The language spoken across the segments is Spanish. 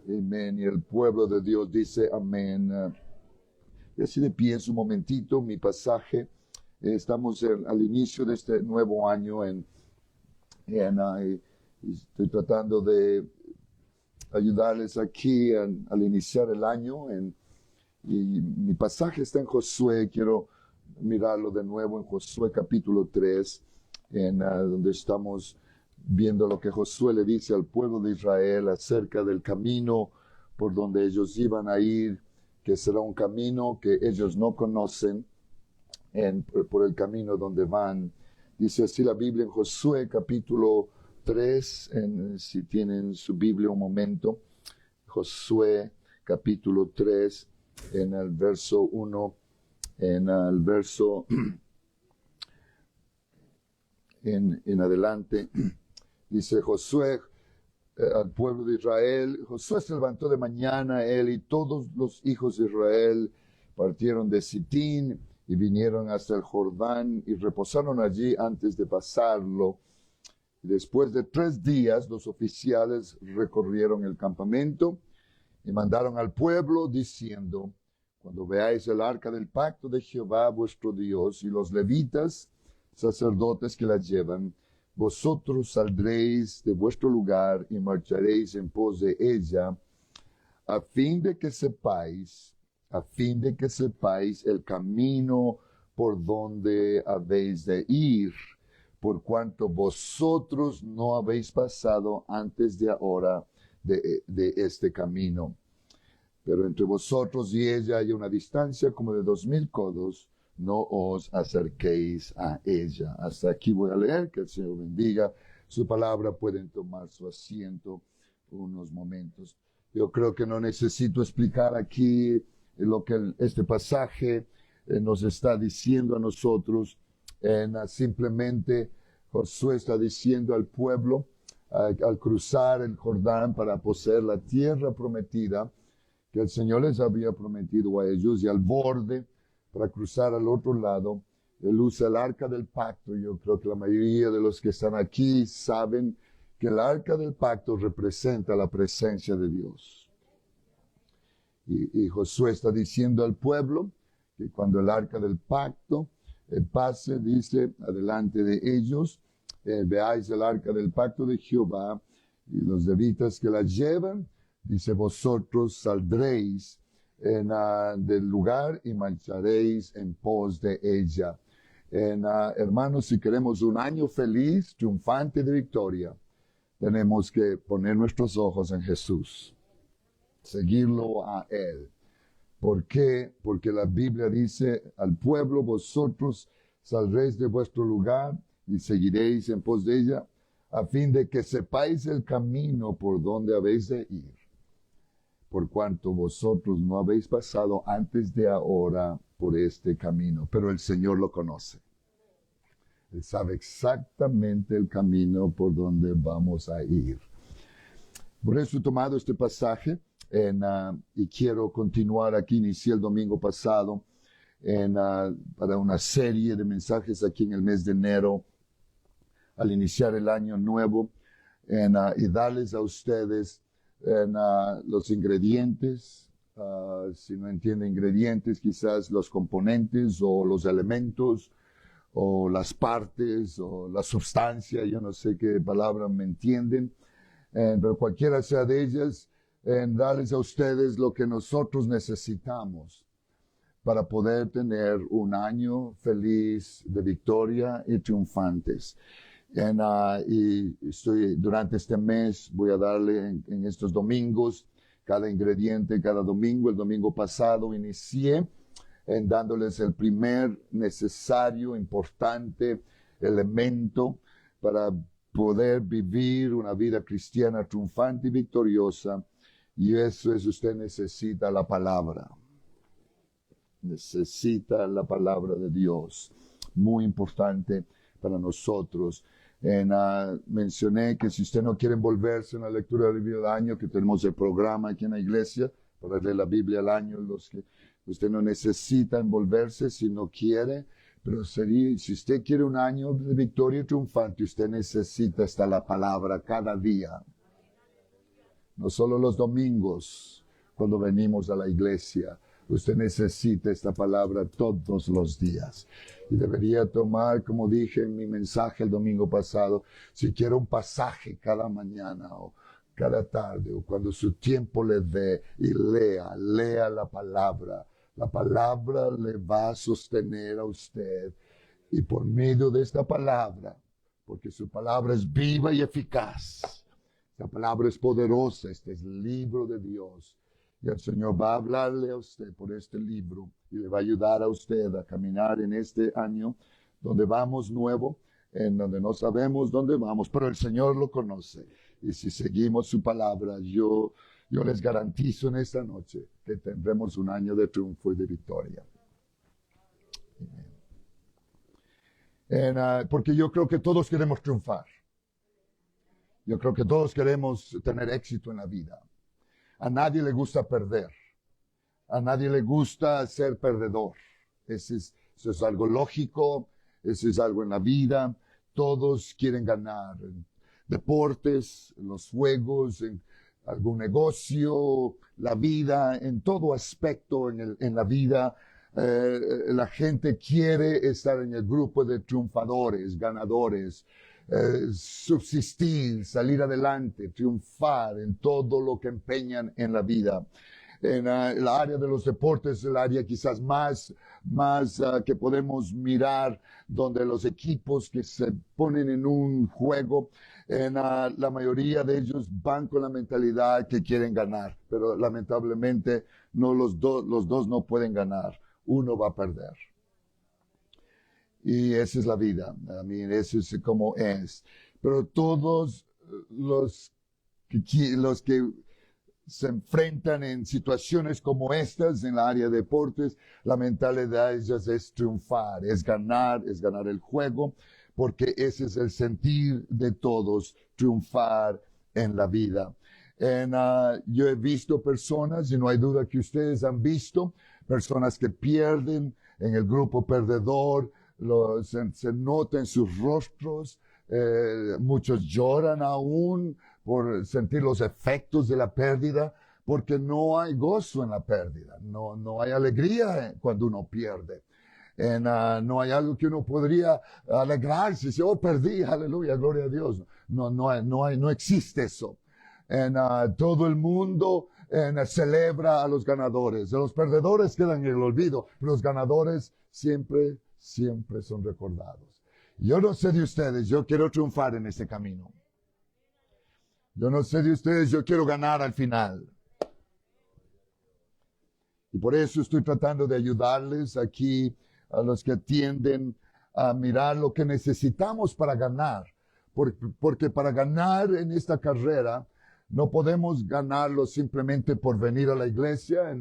Amén. Y el pueblo de Dios dice amén. Y así de pie un momentito, mi pasaje. Estamos al inicio de este nuevo año y estoy tratando de ayudarles aquí al iniciar el año. Y mi pasaje está en Josué. Quiero mirarlo de nuevo en Josué capítulo 3, donde estamos viendo lo que Josué le dice al pueblo de Israel acerca del camino por donde ellos iban a ir, que será un camino que ellos no conocen, por el camino donde van. Dice así la Biblia en Josué capítulo 3, si tienen su Biblia un momento, Josué capítulo 3, en el verso 1, en el verso en adelante. Dice Josué al pueblo de Israel, Josué se levantó de mañana, él y todos los hijos de Israel partieron de Sitín y vinieron hasta el Jordán y reposaron allí antes de pasarlo. Después de 3 días, los oficiales recorrieron el campamento y mandaron al pueblo diciendo: cuando veáis el arca del pacto de Jehová vuestro Dios y los levitas, sacerdotes que la llevan, vosotros saldréis de vuestro lugar y marcharéis en pos de ella, a fin de que sepáis el camino por donde habéis de ir, por cuanto vosotros no habéis pasado antes de ahora de este camino. Pero entre vosotros y ella hay una distancia como de 2000 codos, no os acerquéis a ella. Hasta aquí voy a leer, que el Señor bendiga su palabra. Pueden tomar su asiento por unos momentos. Yo creo que no necesito explicar aquí lo que este pasaje nos está diciendo a nosotros. Simplemente Josué está diciendo al pueblo, al cruzar el Jordán para poseer la tierra prometida, que el Señor les había prometido a ellos, y al borde, para cruzar al otro lado, él usa el arca del pacto. Yo creo que la mayoría de los que están aquí saben que el arca del pacto representa la presencia de Dios. Y Josué está diciendo al pueblo que cuando el arca del pacto pase, dice, adelante de ellos, veáis el arca del pacto de Jehová y los levitas que la llevan, dice, vosotros saldréis del lugar y marcharéis en pos de ella. Hermanos, si queremos un año feliz, triunfante de victoria, tenemos que poner nuestros ojos en Jesús, seguirlo a Él. ¿Por qué? Porque la Biblia dice al pueblo, vosotros saldréis de vuestro lugar y seguiréis en pos de ella, a fin de que sepáis el camino por donde habéis de ir, por cuanto vosotros no habéis pasado antes de ahora por este camino. Pero el Señor lo conoce. Él sabe exactamente el camino por donde vamos a ir. Por eso he tomado este pasaje y quiero continuar aquí. Inicié el domingo pasado para una serie de mensajes aquí en el mes de enero, al iniciar el año nuevo, y darles a ustedes los ingredientes, si no entienden ingredientes, quizás los componentes o los elementos o las partes o la sustancia, yo no sé qué palabra me entienden, pero cualquiera sea de ellas, darles a ustedes lo que nosotros necesitamos para poder tener un año feliz de victoria y triunfantes. Y durante este mes voy a darle en estos domingos cada ingrediente cada domingo. El domingo pasado inicié dándoles el primer necesario, importante elemento para poder vivir una vida cristiana triunfante y victoriosa. Y eso es, usted necesita la palabra. Necesita la palabra de Dios. Muy importante para nosotros. Mencioné que si usted no quiere envolverse en la lectura del Biblia del año, que tenemos el programa aquí en la iglesia para leer la Biblia al año, usted no necesita envolverse si no quiere, pero si usted quiere un año de victoria triunfante, usted necesita estar la palabra cada día. no solo los domingos cuando venimos a la iglesia. Usted necesita esta palabra todos los días. Y debería tomar, como dije en mi mensaje el domingo pasado, si quiere un pasaje cada mañana o cada tarde o cuando su tiempo le dé y lea la palabra. La palabra le va a sostener a usted. Y por medio de esta palabra, porque su palabra es viva y eficaz, la palabra es poderosa, este es el libro de Dios. Y el Señor va a hablarle a usted por este libro y le va a ayudar a usted a caminar en este año donde vamos nuevo, en donde no sabemos dónde vamos, pero el Señor lo conoce. Y si seguimos su palabra, yo les garantizo en esta noche que tendremos un año de triunfo y de victoria. Porque yo creo que todos queremos triunfar. Yo creo que todos queremos tener éxito en la vida. A nadie le gusta perder. A nadie le gusta ser perdedor. Eso es algo lógico. Eso es algo en la vida. Todos quieren ganar. En deportes, en los juegos, en algún negocio, la vida, en todo aspecto en la vida. La gente quiere estar en el grupo de triunfadores, ganadores. Subsistir, salir adelante, triunfar en todo lo que empeñan en la vida. En el área de los deportes, el área quizás más que podemos mirar, donde los equipos que se ponen en un juego, la mayoría de ellos van con la mentalidad que quieren ganar, pero lamentablemente los dos no pueden ganar, uno va a perder. Y esa es la vida. Eso es como es. Pero todos los que se enfrentan en situaciones como estas, en la área de deportes, la mentalidad de ellos es triunfar, es ganar el juego, porque ese es el sentir de todos, triunfar en la vida. Yo he visto personas, y no hay duda que ustedes han visto, personas que pierden en el grupo perdedor. Se nota en sus rostros, muchos lloran aún por sentir los efectos de la pérdida, porque no hay gozo en la pérdida, no hay alegría cuando uno pierde. No hay algo que uno podría alegrarse, si perdí, aleluya, gloria a Dios. No existe eso. Todo el mundo celebra a los ganadores. Los perdedores quedan en el olvido, pero los ganadores siempre son recordados. Yo no sé de ustedes, yo quiero triunfar en este camino. Yo no sé de ustedes, yo quiero ganar al final. Y por eso estoy tratando de ayudarles aquí a los que tienden a mirar lo que necesitamos para ganar. Porque para ganar en esta carrera, no podemos ganarlo simplemente por venir a la iglesia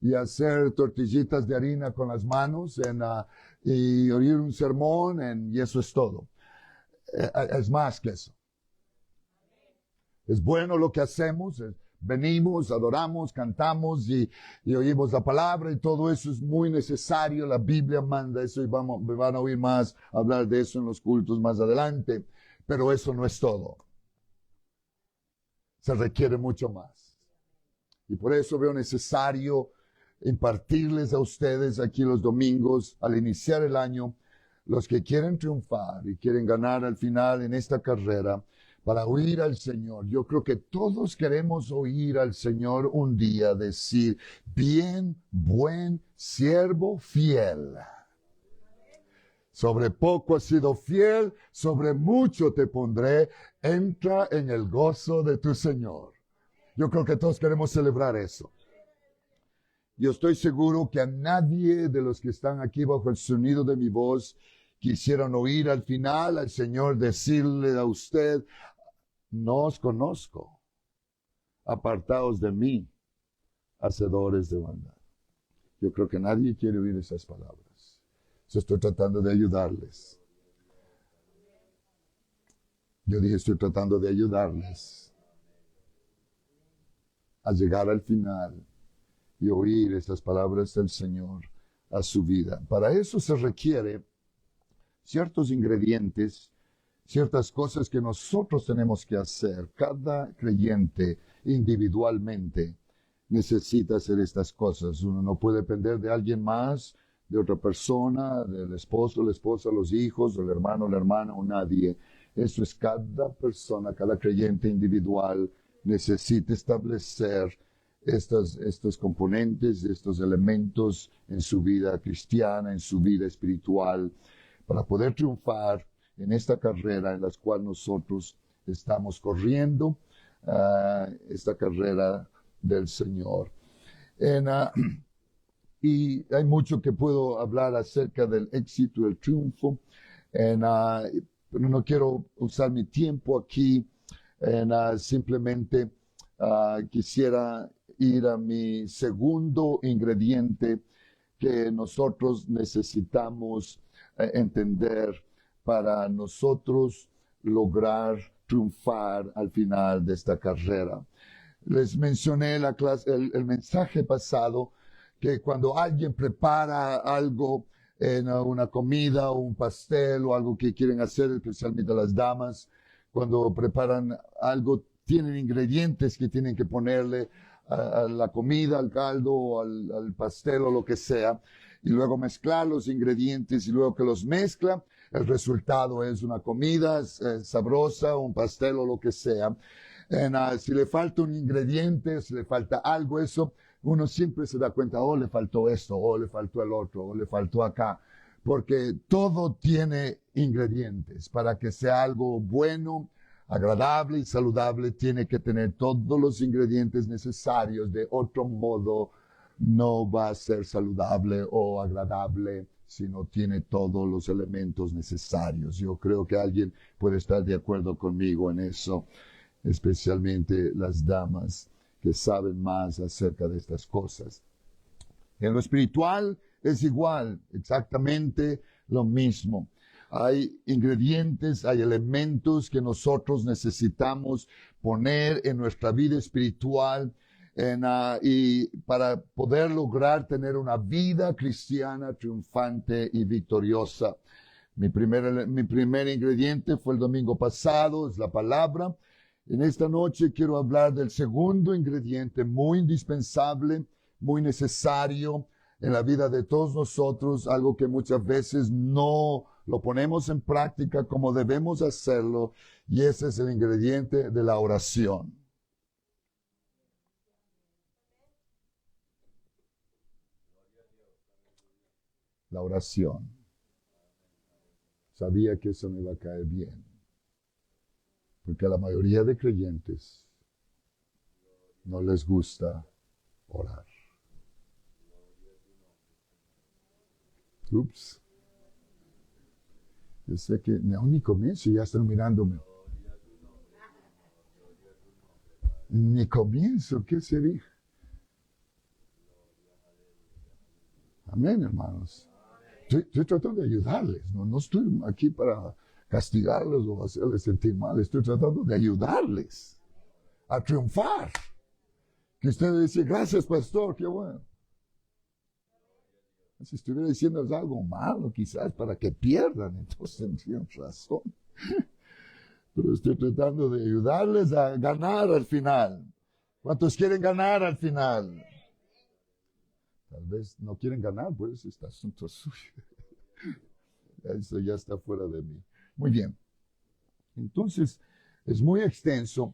y hacer tortillitas de harina con las manos y oír un sermón y eso es todo. Es más que eso. Es bueno lo que hacemos, venimos, adoramos, cantamos y oímos la palabra y todo eso es muy necesario. La Biblia manda eso y van a oír más hablar de eso en los cultos más adelante. Pero eso no es todo. Se requiere mucho más. Y por eso veo necesario impartirles a ustedes aquí los domingos, al iniciar el año, los que quieren triunfar y quieren ganar al final en esta carrera, para oír al Señor. Yo creo que todos queremos oír al Señor un día decir, bien, buen siervo fiel. Sobre poco has sido fiel, sobre mucho te pondré, entra en el gozo de tu Señor. Yo creo que todos queremos celebrar eso. Yo estoy seguro que a nadie de los que están aquí bajo el sonido de mi voz quisieran oír al final al Señor decirle a usted, no os conozco, apartaos de mí, hacedores de maldad. Yo creo que nadie quiere oír esas palabras. Yo estoy tratando de ayudarles. Yo dije, estoy tratando de ayudarles a llegar al final y oír esas palabras del Señor a su vida. Para eso se requiere ciertos ingredientes, ciertas cosas que nosotros tenemos que hacer. Cada creyente individualmente necesita hacer estas cosas. Uno no puede depender de alguien más, de otra persona, del esposo, la esposa, los hijos, del hermano, la hermana o nadie. Eso es cada persona, cada creyente individual necesita establecer estos componentes, estos elementos en su vida cristiana, en su vida espiritual, para poder triunfar en esta carrera en la cual nosotros estamos corriendo, esta carrera del Señor. Y hay mucho que puedo hablar acerca del éxito, el triunfo, pero no quiero usar mi tiempo aquí. Simplemente quisiera ir a mi segundo ingrediente que nosotros necesitamos entender para nosotros lograr triunfar al final de esta carrera. Les mencioné el mensaje pasado que cuando alguien prepara algo en una comida o un pastel o algo que quieren hacer, especialmente las damas, cuando preparan algo, tienen ingredientes que tienen que ponerle a la comida, al caldo, o al pastel o lo que sea, y luego mezclar los ingredientes, y luego que los mezcla, el resultado es una comida sabrosa, un pastel o lo que sea. Si le falta un ingrediente, si le falta algo, eso, uno siempre se da cuenta, oh, le faltó esto, o le faltó el otro, o le faltó acá, porque todo tiene ingredientes. Para que sea algo bueno, agradable y saludable, tiene que tener todos los ingredientes necesarios. De otro modo, no va a ser saludable o agradable si no tiene todos los elementos necesarios. Yo creo que alguien puede estar de acuerdo conmigo en eso, especialmente las damas que saben más acerca de estas cosas. En lo espiritual es igual, exactamente lo mismo. Hay ingredientes, hay elementos que nosotros necesitamos poner en nuestra vida espiritual y para poder lograr tener una vida cristiana triunfante y victoriosa. Mi primer ingrediente fue el domingo pasado, es la palabra. En esta noche quiero hablar del segundo ingrediente muy indispensable, muy necesario en la vida de todos nosotros, algo que muchas veces no lo ponemos en práctica como debemos hacerlo, y ese es el ingrediente de la oración. La oración. Sabía que eso me iba a caer bien, porque a la mayoría de creyentes no les gusta orar. Ups. Yo sé que aún ni comienzo y ya están mirándome. Ni comienzo, ¿qué sería? Amén, hermanos. Estoy tratando de ayudarles, no estoy aquí para castigarlos o hacerles sentir mal, estoy tratando de ayudarles a triunfar. Que ustedes dicen, gracias pastor, qué bueno. Si estuviera diciendo algo malo, quizás para que pierdan, entonces tendrían razón. Pero estoy tratando de ayudarles a ganar al final. ¿Cuántos quieren ganar al final? Tal vez no quieren ganar, pues este asunto es suyo. Eso ya está fuera de mí. Muy bien. Entonces, es muy extenso.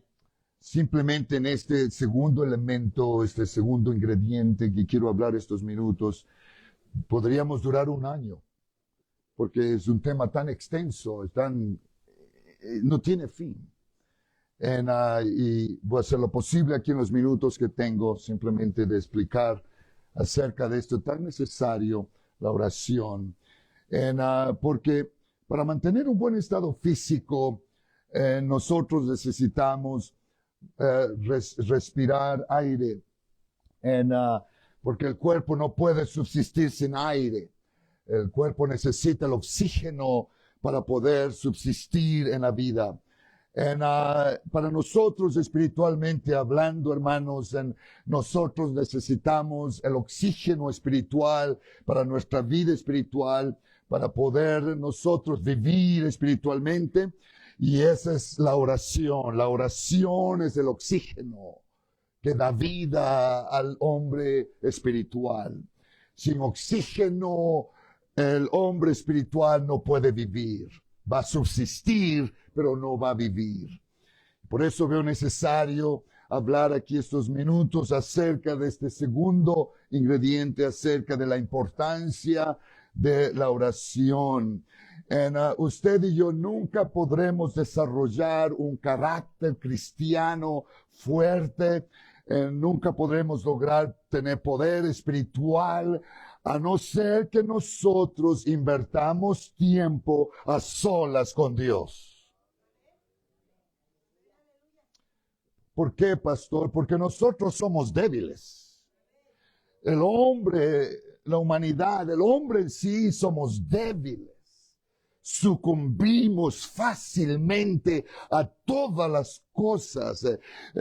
Simplemente en este segundo elemento, este segundo ingrediente que quiero hablar estos minutos, podríamos durar un año, porque es un tema tan extenso, no tiene fin. Y voy a hacer lo posible aquí en los minutos que tengo, simplemente de explicar acerca de esto tan necesario, la oración. Porque para mantener un buen estado físico, nosotros necesitamos respirar aire, porque el cuerpo no puede subsistir sin aire. El cuerpo necesita el oxígeno para poder subsistir en la vida. Para nosotros espiritualmente hablando, hermanos, nosotros necesitamos el oxígeno espiritual para nuestra vida espiritual, para poder nosotros vivir espiritualmente. Y esa es la oración. La oración es el oxígeno que da vida al hombre espiritual. Sin oxígeno, el hombre espiritual no puede vivir. Va a subsistir, pero no va a vivir. Por eso veo necesario hablar aquí estos minutos acerca de este segundo ingrediente, acerca de la importancia de la oración. Usted y yo nunca podremos desarrollar un carácter cristiano fuerte, nunca podremos lograr tener poder espiritual a no ser que nosotros invertamos tiempo a solas con Dios. ¿Por qué, pastor? Porque nosotros somos débiles. El hombre, la humanidad, el hombre en sí somos débiles. Sucumbimos fácilmente a todas las cosas.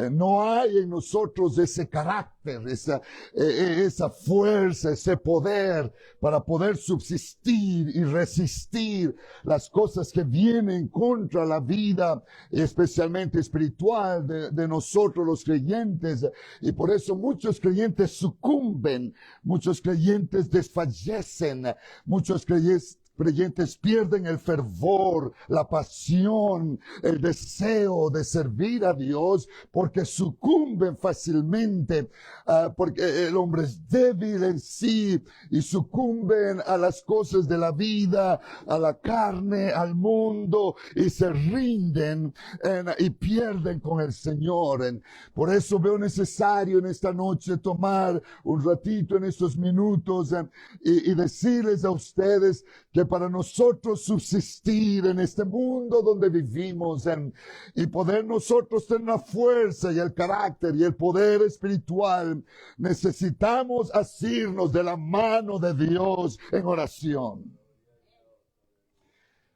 No hay en nosotros ese carácter, esa fuerza, ese poder para poder subsistir y resistir las cosas que vienen contra la vida, especialmente espiritual de nosotros los creyentes. Y por eso muchos creyentes sucumben, muchos creyentes desfallecen, muchos creyentes pierden el fervor, la pasión, el deseo de servir a Dios porque sucumben fácilmente, porque el hombre es débil en sí y sucumben a las cosas de la vida, a la carne, al mundo y se rinden y pierden con el Señor. Por eso veo necesario en esta noche tomar un ratito en estos minutos y decirles a ustedes que para nosotros subsistir en este mundo donde vivimos y poder nosotros tener la fuerza y el carácter y el poder espiritual, necesitamos asirnos de la mano de Dios en oración.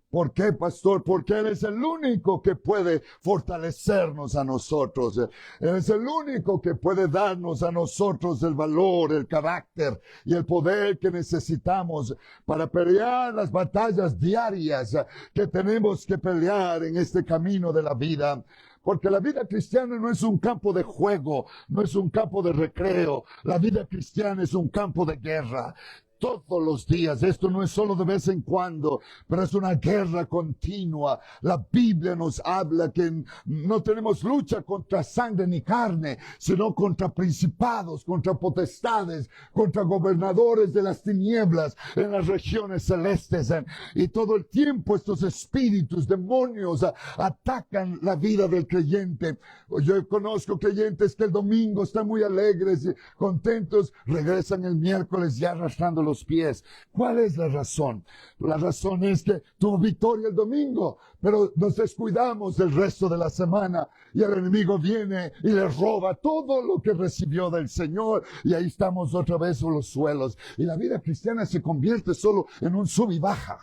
¿Por qué, pastor? Porque Él es el único que puede fortalecernos a nosotros. Él es el único que puede darnos a nosotros el valor, el carácter y el poder que necesitamos para pelear las batallas diarias que tenemos que pelear en este camino de la vida. Porque la vida cristiana no es un campo de juego, no es un campo de recreo. La vida cristiana es un campo de guerra. Todos los días, esto no es solo de vez en cuando, pero es una guerra continua. La Biblia nos habla que no tenemos lucha contra sangre ni carne, sino contra principados, contra potestades, contra gobernadores de las tinieblas en las regiones celestes. Y todo el tiempo estos espíritus, demonios, atacan la vida del creyente. Yo conozco creyentes que el domingo están muy alegres y contentos, regresan el miércoles ya arrastrando los pies. ¿Cuál es la razón? La razón es que tuvo victoria el domingo, pero nos descuidamos el resto de la semana y el enemigo viene y le roba todo lo que recibió del Señor y ahí estamos otra vez sobre los suelos. Y la vida cristiana se convierte solo en un sub y baja.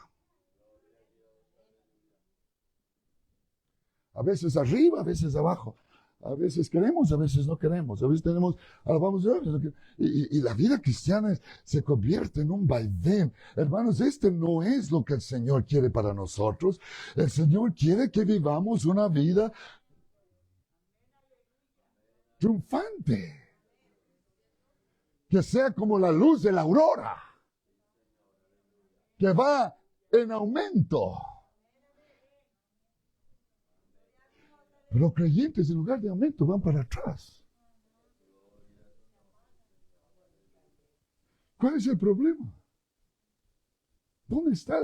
A veces arriba, a veces abajo. A veces queremos, a veces no queremos. A veces tenemos, alabamos a Dios. Y la vida cristiana se convierte en un vaivén. Hermanos, este no es lo que el Señor quiere para nosotros. El Señor quiere que vivamos una vida triunfante. Que sea como la luz de la aurora. Que va en aumento. Pero los creyentes en lugar de aumento van para atrás. ¿Cuál es el problema? ¿Dónde está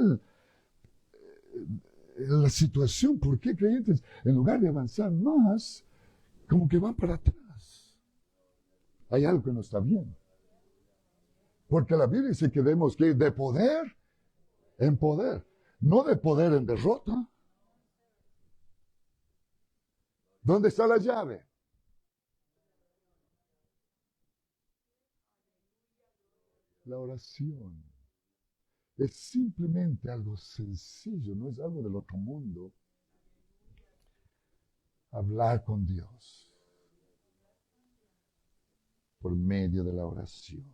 la situación? ¿Por qué creyentes en lugar de avanzar más, como que van para atrás? Hay algo que no está bien. Porque la Biblia dice que debemos que ir de poder en poder, no de poder en derrota. ¿Dónde está la llave? La oración. Es simplemente algo sencillo, no es algo del otro mundo. Hablar con Dios por medio de la oración.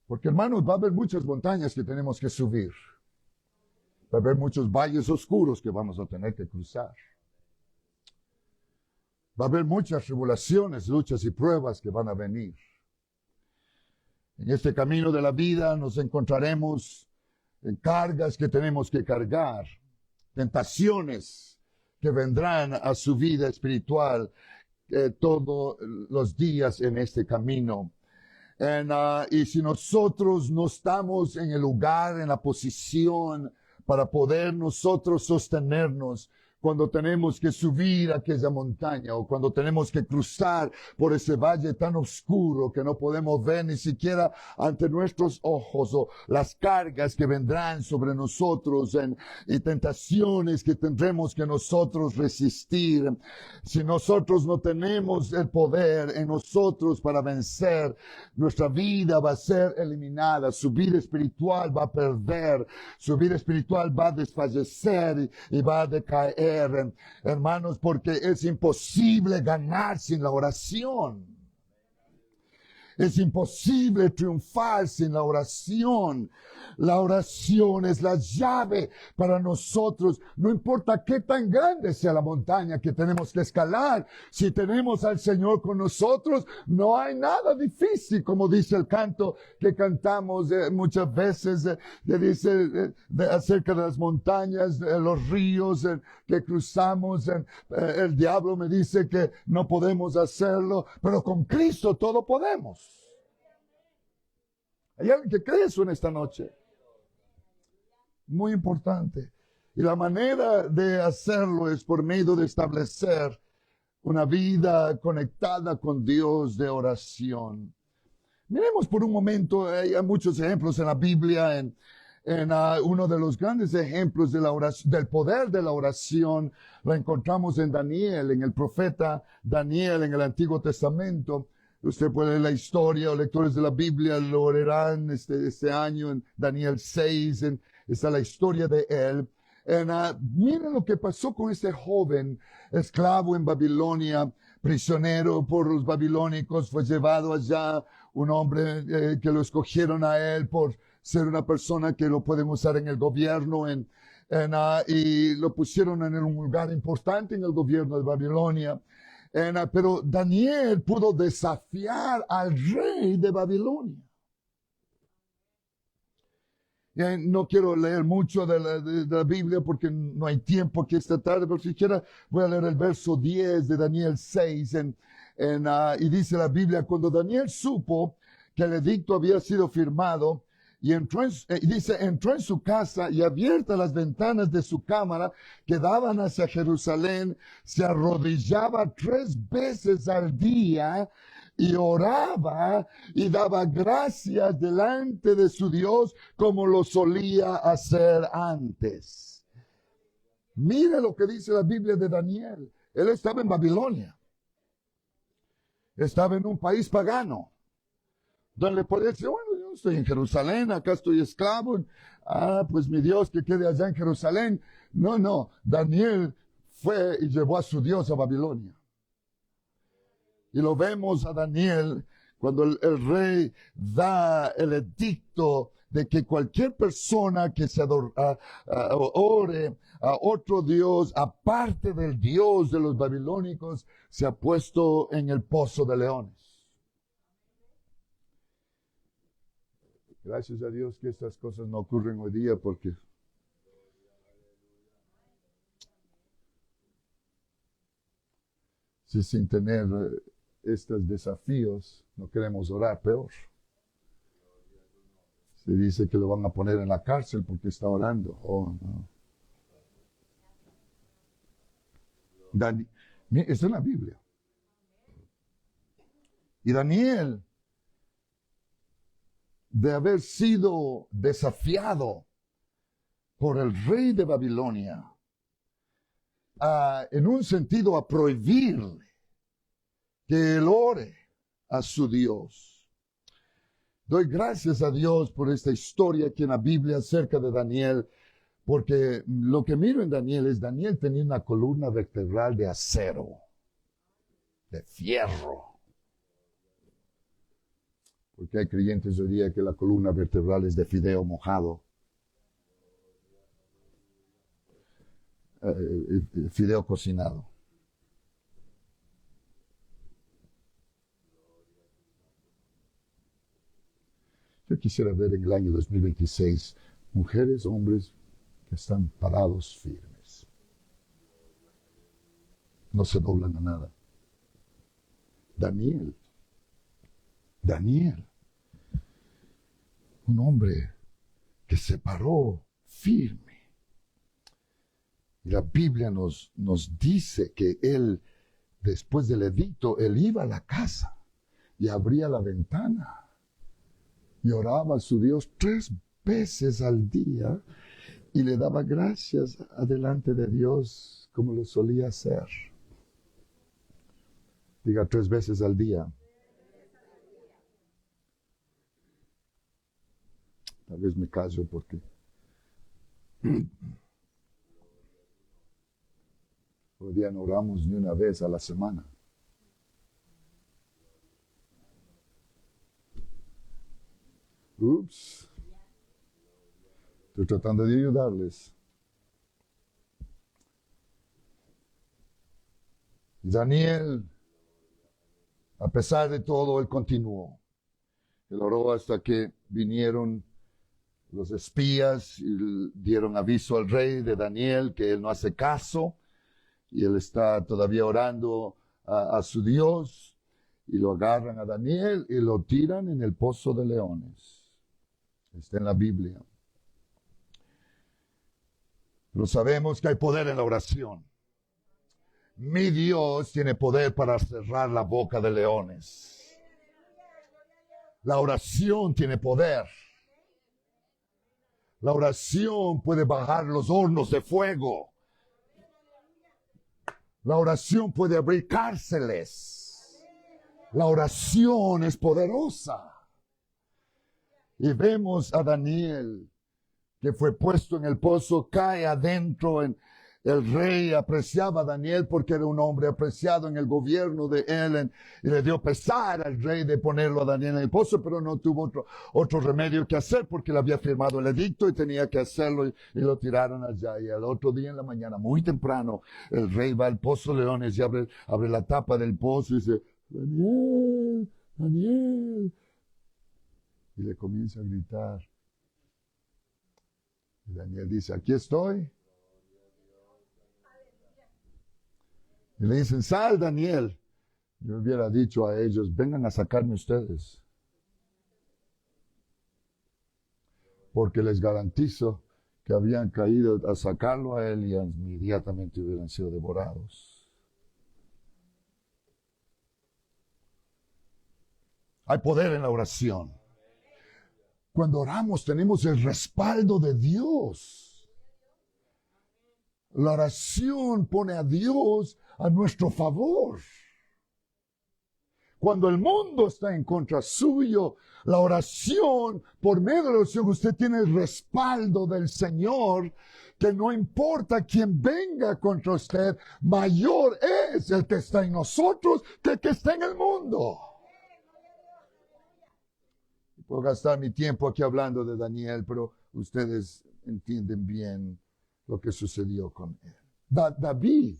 Porque hermanos, va a haber muchas montañas que tenemos que subir. Va a haber muchos valles oscuros que vamos a tener que cruzar. Va a haber muchas tribulaciones, luchas y pruebas que van a venir. En este camino de la vida nos encontraremos en cargas que tenemos que cargar, tentaciones que vendrán a su vida espiritual todos los días en este camino. Y si nosotros no estamos en el lugar, en la posición para poder nosotros sostenernos cuando tenemos que subir aquella montaña o cuando tenemos que cruzar por ese valle tan oscuro que no podemos ver ni siquiera ante nuestros ojos, o las cargas que vendrán sobre nosotros y tentaciones que tendremos que nosotros resistir. Si nosotros no tenemos el poder en nosotros para vencer, nuestra vida va a ser eliminada, su vida espiritual va a perder, su vida espiritual va a desfallecer y va a decaer. Hermanos, porque es imposible ganar sin la oración. Es imposible triunfar sin la oración. La oración es la llave para nosotros. No importa qué tan grande sea la montaña que tenemos que escalar. Si tenemos al Señor con nosotros, no hay nada difícil, como dice el canto que cantamos muchas veces, que dice acerca de las montañas, los ríos que cruzamos. El diablo me dice que no podemos hacerlo, pero con Cristo todo podemos. ¿Hay alguien que cree eso en esta noche? Muy importante. Y la manera de hacerlo es por medio de establecer una vida conectada con Dios de oración. Miremos por un momento, hay muchos ejemplos en la Biblia, en uno de los grandes ejemplos de la oración, del poder de la oración, lo encontramos en Daniel, en el profeta Daniel, en el Antiguo Testamento. Usted puede leer la historia, o lectores de la Biblia lo leerán este año en Daniel 6, está la historia de él. Miren lo que pasó con este joven esclavo en Babilonia, prisionero por los babilónicos, fue llevado allá, un hombre que lo escogieron a él por ser una persona que lo pueden usar en el gobierno, y lo pusieron en un lugar importante en el gobierno de Babilonia. Pero Daniel pudo desafiar al rey de Babilonia. No quiero leer mucho de la Biblia porque no hay tiempo aquí esta tarde, pero si quiera voy a leer el verso 10 de Daniel 6. Y dice la Biblia, cuando Daniel supo que el edicto había sido firmado, y entró en su casa y abiertas las ventanas de su cámara que daban hacia Jerusalén, se arrodillaba 3 veces al día y oraba y daba gracias delante de su Dios como lo solía hacer antes. Mire lo que dice la Biblia de Daniel. Él estaba en Babilonia. Estaba en un país pagano. Donde podía decir, bueno, yo estoy en Jerusalén, acá estoy esclavo. Pues mi Dios que quede allá en Jerusalén. No, Daniel fue y llevó a su Dios a Babilonia. Y lo vemos a Daniel cuando el rey da el edicto de que cualquier persona que se ore a otro Dios, aparte del Dios de los babilónicos, se ha puesto en el pozo de leones. Gracias a Dios que estas cosas no ocurren hoy día porque si sin tener estos desafíos no queremos orar, peor. Se dice que lo van a poner en la cárcel porque está orando. Oh, no. Está en la Biblia. Y Daniel, de haber sido desafiado por el rey de Babilonia, en un sentido a prohibirle que él ore a su Dios. Doy gracias a Dios por esta historia aquí en la Biblia acerca de Daniel, porque lo que miro en Daniel es Daniel tenía una columna vertebral de acero, de fierro. Porque hay creyentes hoy día que la columna vertebral es de fideo mojado. fideo cocinado. Yo quisiera ver en el año 2026 mujeres, hombres que están parados firmes. No se doblan a nada. Daniel, un hombre que se paró firme. Y la Biblia nos dice que él, después del edicto, él iba a la casa y abría la ventana y oraba a su Dios 3 veces al día y le daba gracias delante de Dios como lo solía hacer. Diga 3 veces al día. Tal vez me callo porque hoy día no oramos ni una vez a la semana. Ups. Estoy tratando de ayudarles. Y Daniel, a pesar de todo, él continuó. Él oró hasta que vinieron los espías y dieron aviso al rey de Daniel que él no hace caso y él está todavía orando a su Dios y lo agarran a Daniel y lo tiran en el pozo de leones. Está en la Biblia. Pero sabemos que hay poder en la oración. Mi Dios tiene poder para cerrar la boca de leones. La oración tiene poder. La oración puede bajar los hornos de fuego. La oración puede abrir cárceles. La oración es poderosa. Y vemos a Daniel, que fue puesto en el pozo, cae adentro. El rey apreciaba a Daniel porque era un hombre apreciado en el gobierno de él. Y le dio pesar al rey de ponerlo a Daniel en el pozo, pero no tuvo otro remedio que hacer porque le había firmado el edicto y tenía que hacerlo y lo tiraron allá. Y al otro día en la mañana, muy temprano, el rey va al pozo de leones y abre la tapa del pozo y dice, Daniel, Daniel. Y le comienza a gritar. Y Daniel dice, aquí estoy. Y le dicen, sal, Daniel. Yo hubiera dicho a ellos, vengan a sacarme ustedes. Porque les garantizo que habían caído a sacarlo a él y inmediatamente hubieran sido devorados. Hay poder en la oración. Cuando oramos tenemos el respaldo de Dios. La oración pone a Dios a nuestro favor. Cuando el mundo está en contra suyo, la oración, por medio de la oración, usted tiene el respaldo del Señor, que no importa quién venga contra usted, mayor es el que está en nosotros que el que está en el mundo. Puedo gastar mi tiempo aquí hablando de Daniel, pero ustedes entienden bien lo que sucedió con él. David,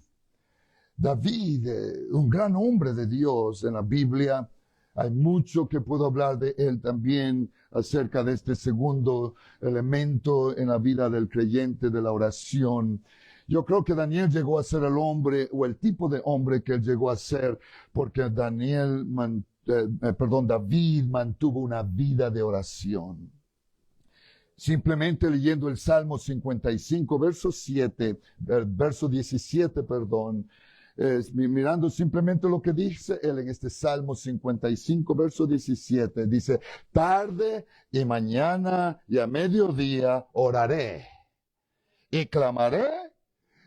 un gran hombre de Dios en la Biblia. Hay mucho que puedo hablar de él también acerca de este segundo elemento en la vida del creyente, de la oración. Yo creo que Daniel llegó a ser el hombre o el tipo de hombre que él llegó a ser porque David mantuvo una vida de oración. Simplemente leyendo el Salmo 55, verso 17, mirando simplemente lo que dice él en este Salmo 55, verso 17, dice, tarde y mañana y a mediodía oraré y clamaré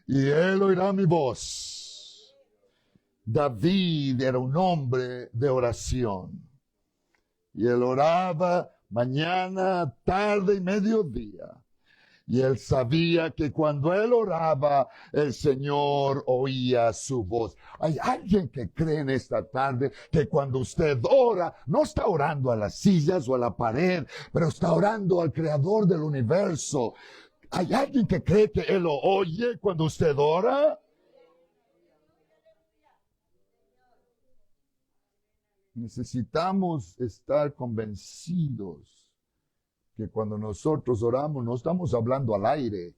y él oirá mi voz. David era un hombre de oración y él oraba mañana, tarde y mediodía. Y él sabía que cuando él oraba, el Señor oía su voz. Hay alguien que cree en esta tarde que cuando usted ora, no está orando a las sillas o a la pared, pero está orando al Creador del universo. ¿Hay alguien que cree que Él lo oye cuando usted ora? Necesitamos estar convencidos que cuando nosotros oramos no estamos hablando al aire.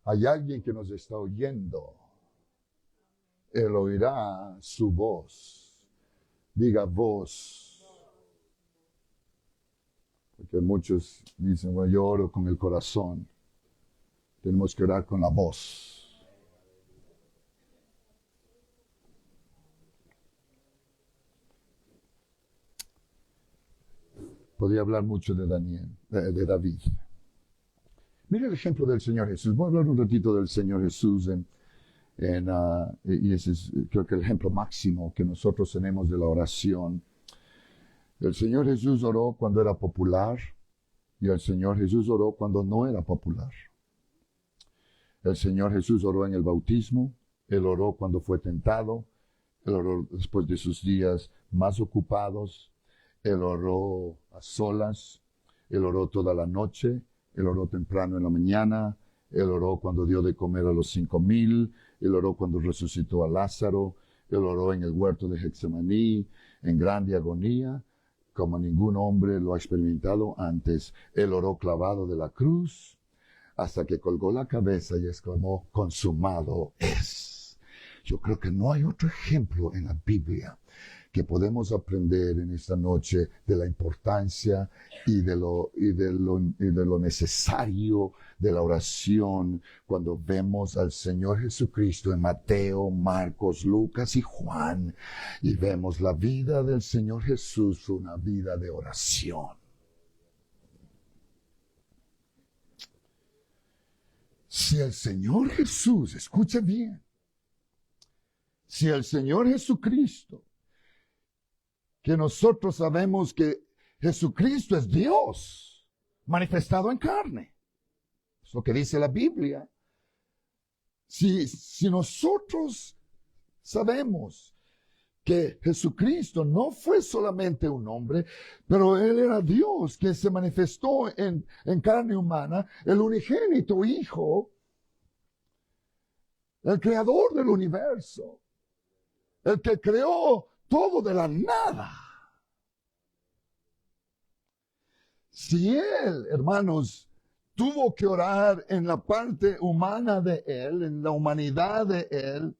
Hay alguien que nos está oyendo. Él oirá su voz. Diga voz. Porque muchos dicen, bueno, yo oro con el corazón. Tenemos que orar con la voz. Podría hablar mucho de David. Mira el ejemplo del Señor Jesús. Voy a hablar un ratito del Señor Jesús y ese es, creo que el ejemplo máximo que nosotros tenemos de la oración. El Señor Jesús oró cuando era popular y el Señor Jesús oró cuando no era popular. El Señor Jesús oró en el bautismo, Él oró cuando fue tentado, Él oró después de sus días más ocupados, Él oró a solas, Él oró toda la noche, Él oró temprano en la mañana, Él oró cuando dio de comer a los 5,000, Él oró cuando resucitó a Lázaro, Él oró en el huerto de Getsemaní, en grande agonía, como ningún hombre lo ha experimentado antes. Él oró clavado de la cruz, hasta que colgó la cabeza y exclamó, consumado es. Yo creo que no hay otro ejemplo en la Biblia que podemos aprender en esta noche de la importancia y de lo necesario de la oración cuando vemos al Señor Jesucristo en Mateo, Marcos, Lucas y Juan y vemos la vida del Señor Jesús, una vida de oración. Si el Señor Jesús, escuche bien, si el Señor Jesucristo, que nosotros sabemos que Jesucristo es Dios, manifestado en carne. Es lo que dice la Biblia. Si nosotros sabemos que Jesucristo no fue solamente un hombre, pero Él era Dios que se manifestó en carne humana, el unigénito Hijo, el creador del universo, el que creó todo de la nada. Si Él, hermanos, tuvo que orar en la parte humana de Él, en la humanidad de Él,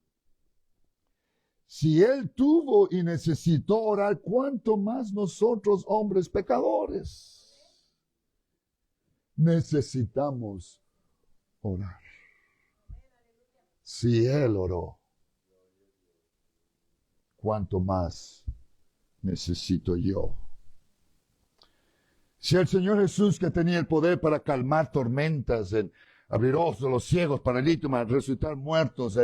si Él tuvo y necesitó orar, ¿cuánto más nosotros, hombres pecadores? Necesitamos orar. Si Él oró, ¿cuánto más necesito yo? Si el Señor Jesús, que tenía el poder para calmar tormentas, en abrir ojos de los ciegos, paralíticos, resucitar muertos,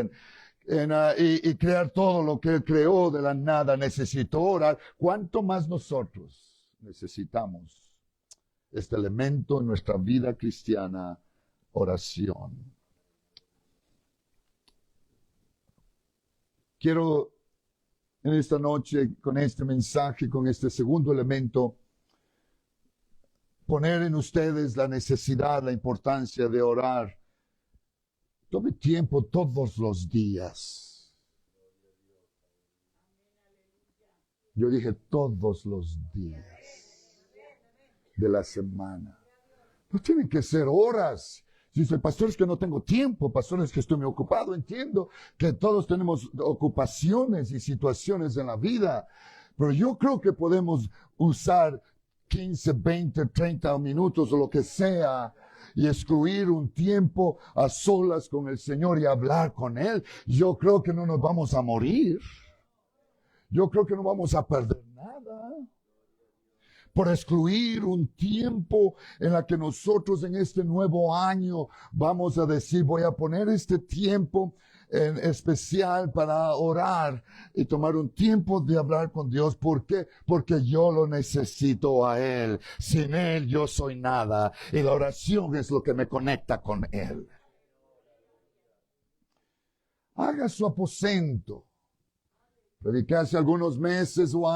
y crear todo lo que Él creó de la nada, necesitó orar, ¿cuánto más nosotros necesitamos este elemento en nuestra vida cristiana, oración? Quiero en esta noche, con este mensaje, con este segundo elemento, poner en ustedes la necesidad, la importancia de orar. Tome tiempo todos los días. Yo dije todos los días de la semana. No tienen que ser horas. Dice, pastor, es que no tengo tiempo, pastor, es que estoy muy ocupado. Entiendo que todos tenemos ocupaciones y situaciones en la vida, pero yo creo que podemos usar 15, 20, 30 minutos o lo que sea y excluir un tiempo a solas con el Señor y hablar con Él. Yo creo que no nos vamos a morir. Yo creo que no vamos a perder nada por excluir un tiempo en la que nosotros en este nuevo año vamos a decir, voy a poner este tiempo en especial para orar y tomar un tiempo de hablar con Dios. ¿Por qué? Porque yo lo necesito a Él. Sin Él yo soy nada y la oración es lo que me conecta con Él. Haga su aposento. Prediqué hace algunos meses o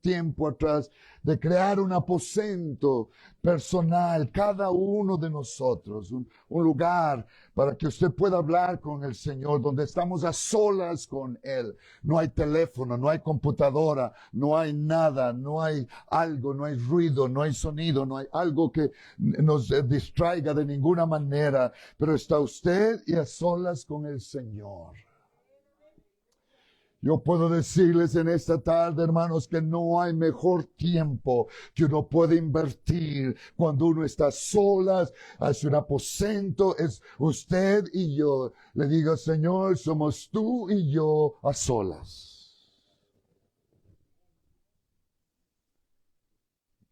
tiempo atrás de crear un aposento personal, cada uno de nosotros, un lugar para que usted pueda hablar con el Señor, donde estamos a solas con Él. No hay teléfono, no hay computadora, no hay nada, no hay algo, no hay ruido, no hay sonido, no hay algo que nos distraiga de ninguna manera, pero está usted y a solas con el Señor. Yo puedo decirles en esta tarde, hermanos, que no hay mejor tiempo que uno puede invertir cuando uno está solas, hace un aposento, es usted y yo. Le digo, Señor, somos tú y yo a solas.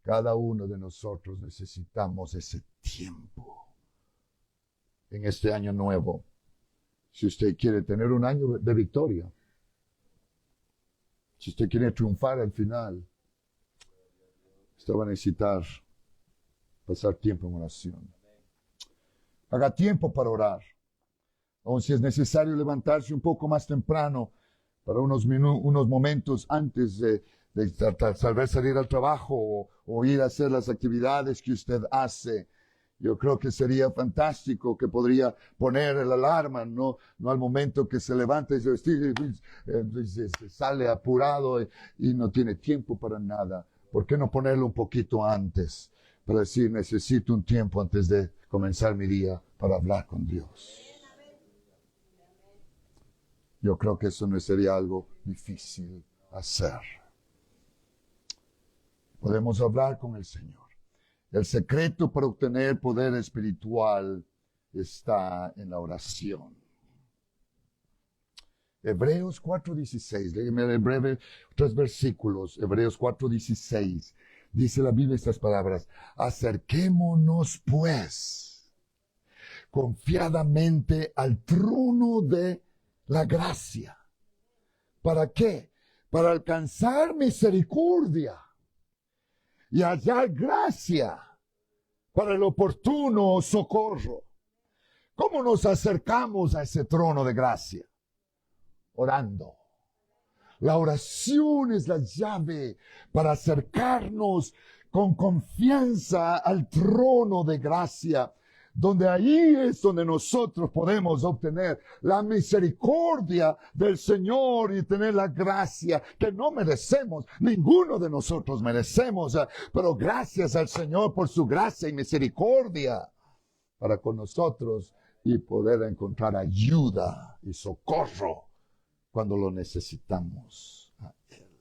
Cada uno de nosotros necesitamos ese tiempo en este año nuevo. Si usted quiere tener un año de victoria, si usted quiere triunfar al final, usted va a necesitar pasar tiempo en oración. Haga tiempo para orar. Aun si es necesario levantarse un poco más temprano para unos momentos antes de tal vez salir al trabajo o ir a hacer las actividades que usted hace. Yo creo que sería fantástico que podría poner el alarma, no al momento que se levanta y se sale apurado y no tiene tiempo para nada. ¿Por qué no ponerlo un poquito antes? Para decir, necesito un tiempo antes de comenzar mi día para hablar con Dios. Yo creo que eso no sería algo difícil hacer. Podemos hablar con el Señor. El secreto para obtener poder espiritual está en la oración. Hebreos 4:16, léeme en breve 3 versículos. Hebreos 4:16, dice la Biblia estas palabras: acerquémonos pues confiadamente al trono de la gracia. ¿Para qué? Para alcanzar misericordia y hallar gracia para el oportuno socorro. ¿Cómo nos acercamos a ese trono de gracia? Orando. La oración es la llave para acercarnos con confianza al trono de gracia, donde ahí es donde nosotros podemos obtener la misericordia del Señor y tener la gracia que no merecemos, ninguno de nosotros merecemos, pero gracias al Señor por su gracia y misericordia para con nosotros y poder encontrar ayuda y socorro cuando lo necesitamos a Él.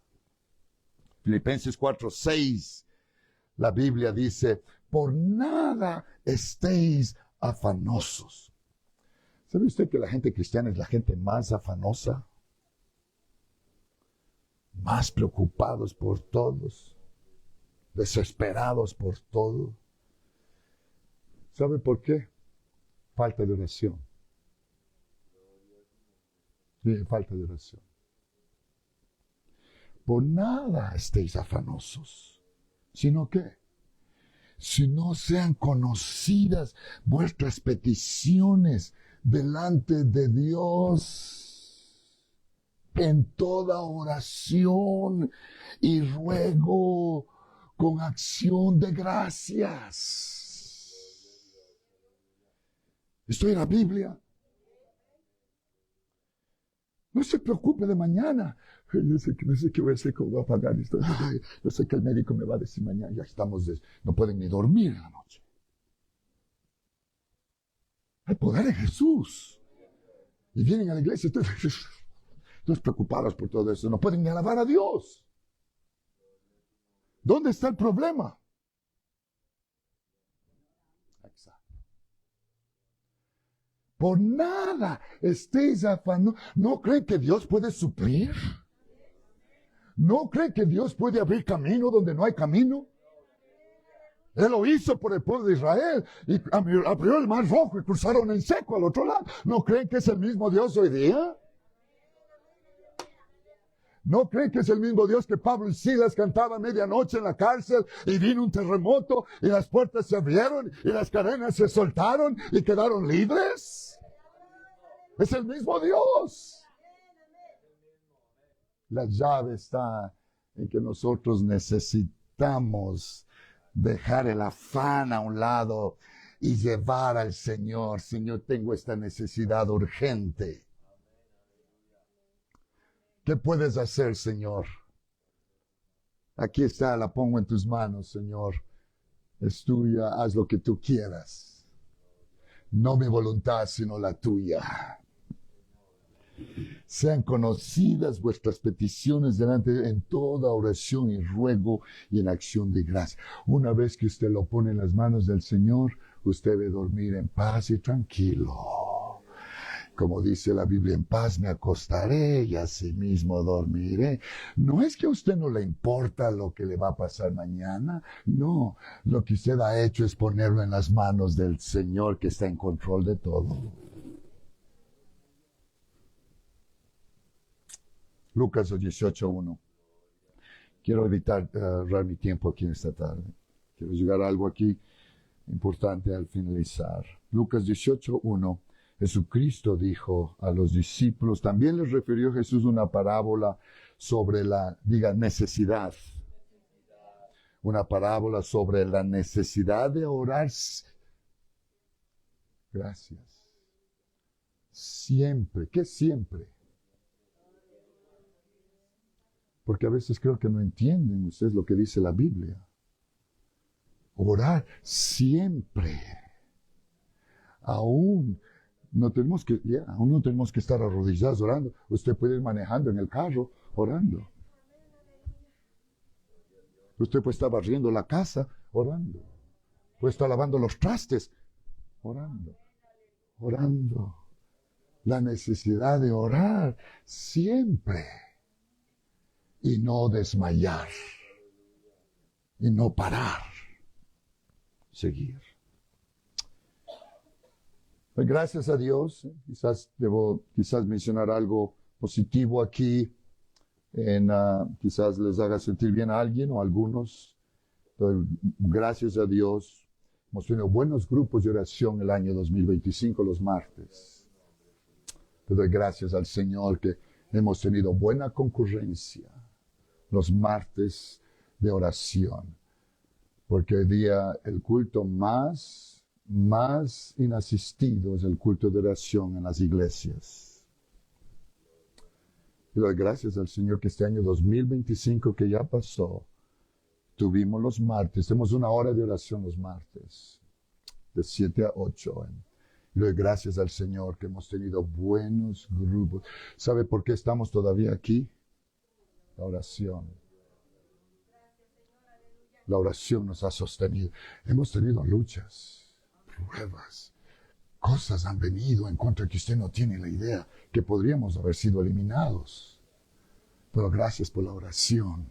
Filipenses 4:6, la Biblia dice: por nada estéis afanosos. ¿Sabe usted que la gente cristiana es la gente más afanosa? Más preocupados por todos, desesperados por todo. ¿Sabe por qué? Falta de oración. Sí, falta de oración. Por nada estéis afanosos, sino que si no sean conocidas vuestras peticiones delante de Dios en toda oración y ruego con acción de gracias. Estoy en la Biblia. No se preocupe de mañana. No sé qué voy a hacer, cómo voy a pagar esto. Yo sé que el médico me va a decir mañana, ya estamos, no pueden ni dormir en la noche. Hay poder en Jesús. Y vienen a la iglesia, todos preocupados por todo eso. No pueden ni alabar a Dios. ¿Dónde está el problema? Exacto. Por nada estéis afanosos. ¿No creen que Dios puede suplir? ¿No cree que Dios puede abrir camino donde no hay camino? Él lo hizo por el pueblo de Israel y abrió el mar rojo y cruzaron en seco al otro lado. ¿No creen que es el mismo Dios hoy día? ¿No creen que es el mismo Dios que Pablo y Silas cantaban a medianoche en la cárcel y vino un terremoto y las puertas se abrieron y las cadenas se soltaron y quedaron libres? Es el mismo Dios. La llave está en que nosotros necesitamos dejar el afán a un lado y llevar al Señor. Señor, tengo esta necesidad urgente. ¿Qué puedes hacer, Señor? Aquí está, la pongo en tus manos, Señor. Es tuya, haz lo que tú quieras. No mi voluntad, sino la tuya. Sean conocidas vuestras peticiones delante en toda oración y ruego y en acción de gracia. Una vez que usted lo pone en las manos del Señor, usted debe dormir en paz y tranquilo. Como dice la Biblia, en paz me acostaré y asimismo dormiré. No es que a usted no le importa lo que le va a pasar mañana. No, lo que usted ha hecho es ponerlo en las manos del Señor que está en control de todo. Lucas 18:1. Quiero evitar ahorrar mi tiempo aquí en esta tarde. Quiero llegar a algo aquí importante al finalizar. Lucas 18:1. Jesucristo dijo a los discípulos, también les refirió Jesús una parábola sobre necesidad. Una parábola sobre la necesidad de orar. Gracias. Siempre. ¿Qué siempre? Porque a veces creo que no entienden ustedes lo que dice la Biblia. Orar siempre. Aún no tenemos que estar arrodillados orando. Usted puede ir manejando en el carro orando. Usted puede estar barriendo la casa orando. Puede estar lavando los trastes orando. Orando. La necesidad de orar siempre. Y no desmayar. Y no parar. Seguir. Gracias a Dios, quizás mencionar algo positivo aquí, quizás les haga sentir bien a alguien o a algunos. Entonces, gracias a Dios, hemos tenido buenos grupos de oración el año 2025, los martes. Te doy gracias al Señor que hemos tenido buena concurrencia los martes de oración, porque hoy día el culto más inasistido es el culto de oración en las iglesias. Y doy gracias al Señor que este año 2025 que ya pasó, tuvimos los martes, tenemos una hora de oración los martes, de 7 a 8. Y doy gracias al Señor que hemos tenido buenos grupos. ¿Sabe por qué estamos todavía aquí? La oración. La oración nos ha sostenido. Hemos tenido luchas. Pruebas, cosas han venido en contra que usted no tiene la idea, que podríamos haber sido eliminados. Pero gracias por la oración.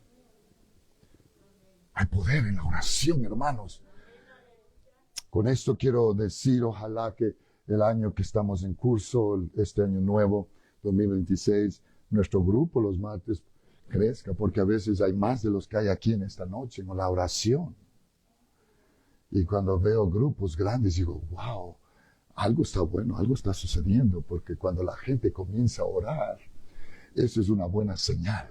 Hay poder en la oración, hermanos. Con esto quiero decir, ojalá que el año que estamos en curso, este año nuevo, 2026, nuestro grupo los martes crezca, porque a veces hay más de los que hay aquí en esta noche, en la oración. Y cuando veo grupos grandes, digo, wow, algo está bueno, algo está sucediendo, porque cuando la gente comienza a orar, eso es una buena señal.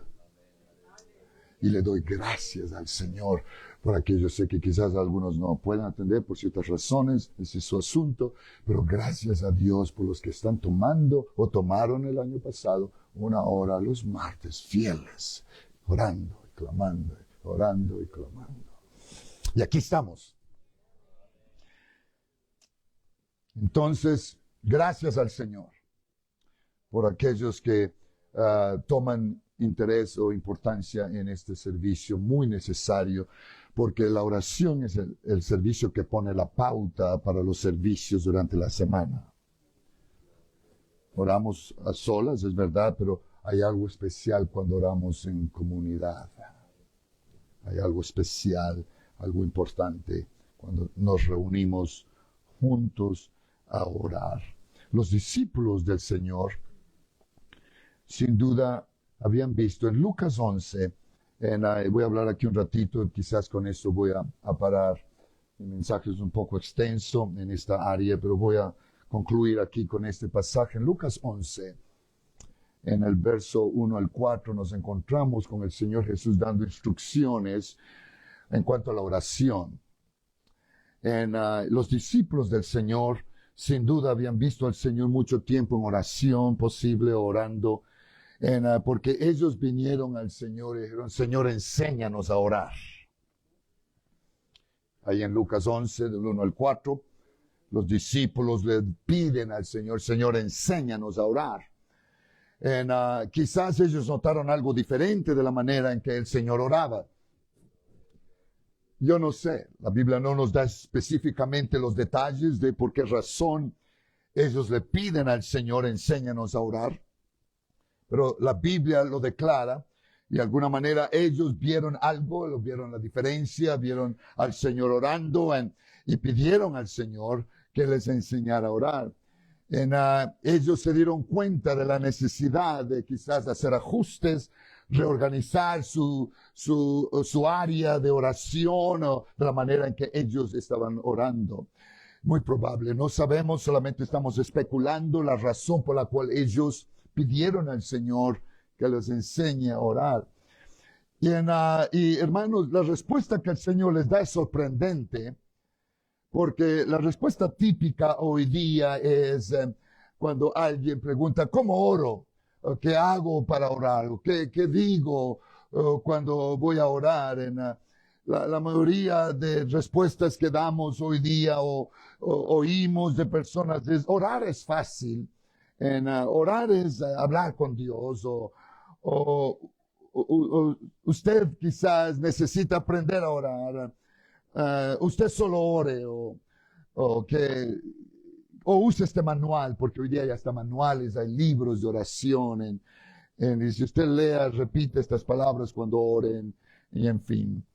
Y le doy gracias al Señor por aquello. Yo sé que quizás algunos no puedan atender por ciertas razones, ese es su asunto, pero gracias a Dios por los que están tomando o tomaron el año pasado una hora los martes fieles, orando y clamando, orando y clamando. Y aquí estamos. Entonces, gracias al Señor por aquellos que toman interés o importancia en este servicio muy necesario, porque la oración es el servicio que pone la pauta para los servicios durante la semana. Oramos a solas, es verdad, pero hay algo especial cuando oramos en comunidad. Hay algo especial, algo importante cuando nos reunimos juntos a orar. Los discípulos del Señor, sin duda, habían visto en Lucas 11, voy a hablar aquí un ratito, quizás con esto voy a parar. Mi mensaje es un poco extenso en esta área, pero voy a concluir aquí con este pasaje. En Lucas 11, En el verso 1 al 4 nos encontramos con el Señor Jesús dando instrucciones en cuanto a la oración. Los discípulos del Señor sin duda habían visto al Señor mucho tiempo en oración, posible orando, porque ellos vinieron al Señor y dijeron, Señor, enséñanos a orar. Ahí en Lucas 11, del 1 al 4, los discípulos le piden al Señor, Señor, enséñanos a orar. Quizás ellos notaron algo diferente de la manera en que el Señor oraba. Yo no sé, la Biblia no nos da específicamente los detalles de por qué razón ellos le piden al Señor, enséñanos a orar. Pero la Biblia lo declara y de alguna manera ellos vieron algo, vieron la diferencia, vieron al Señor orando y pidieron al Señor que les enseñara a orar. Ellos se dieron cuenta de la necesidad de quizás hacer ajustes, reorganizar su área de oración o de la manera en que ellos estaban orando. Muy probable, no sabemos, solamente estamos especulando la razón por la cual ellos pidieron al Señor que les enseñe a orar. Y hermanos, la respuesta que el Señor les da es sorprendente, porque la respuesta típica hoy día es cuando alguien pregunta, ¿cómo oro? ¿Qué hago para orar? ¿Qué digo cuando voy a orar? La mayoría de respuestas que damos hoy día o oímos de personas es, orar es fácil. Orar es hablar con Dios o usted quizás necesita aprender a orar. Usted solo ore o use este manual, porque hoy día ya está manuales, hay libros de oración, y si usted lea, repite estas palabras cuando oren, y en fin.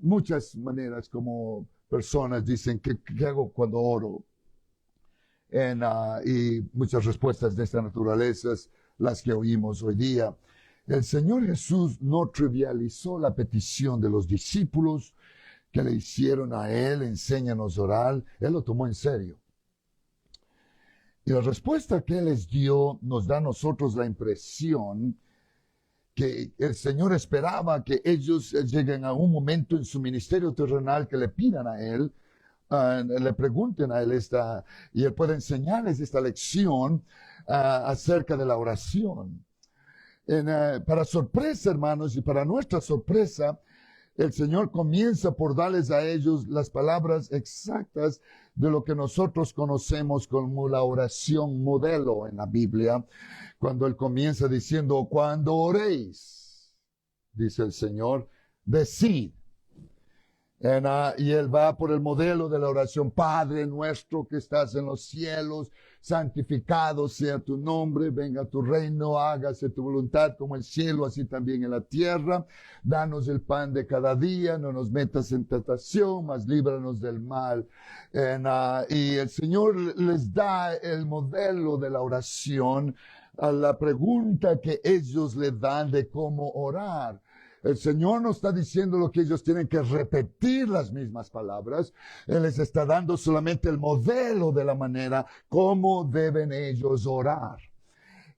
Muchas maneras como personas dicen, ¿qué hago cuando oro? Y muchas respuestas de esta naturaleza, las que oímos hoy día. El Señor Jesús no trivializó la petición de los discípulos que le hicieron a Él, enséñanos a orar. Él lo tomó en serio. Y la respuesta que Él les dio nos da a nosotros la impresión que el Señor esperaba que ellos lleguen a un momento en su ministerio terrenal que le pidan a Él, le pregunten a Él y Él puede enseñarles esta lección acerca de la oración. Para sorpresa, hermanos, y para nuestra sorpresa, el Señor comienza por darles a ellos las palabras exactas de lo que nosotros conocemos como la oración modelo en la Biblia, cuando Él comienza diciendo, cuando oréis, dice el Señor, decid. Y Él va por el modelo de la oración, Padre nuestro que estás en los cielos, santificado sea tu nombre, venga tu reino, hágase tu voluntad como en el cielo, así también en la tierra. Danos el pan de cada día, no nos metas en tentación, mas líbranos del mal. Y el Señor les da el modelo de la oración a la pregunta que ellos le dan de cómo orar. El Señor no está diciendo lo que ellos tienen que repetir las mismas palabras. Él les está dando solamente el modelo de la manera como deben ellos orar.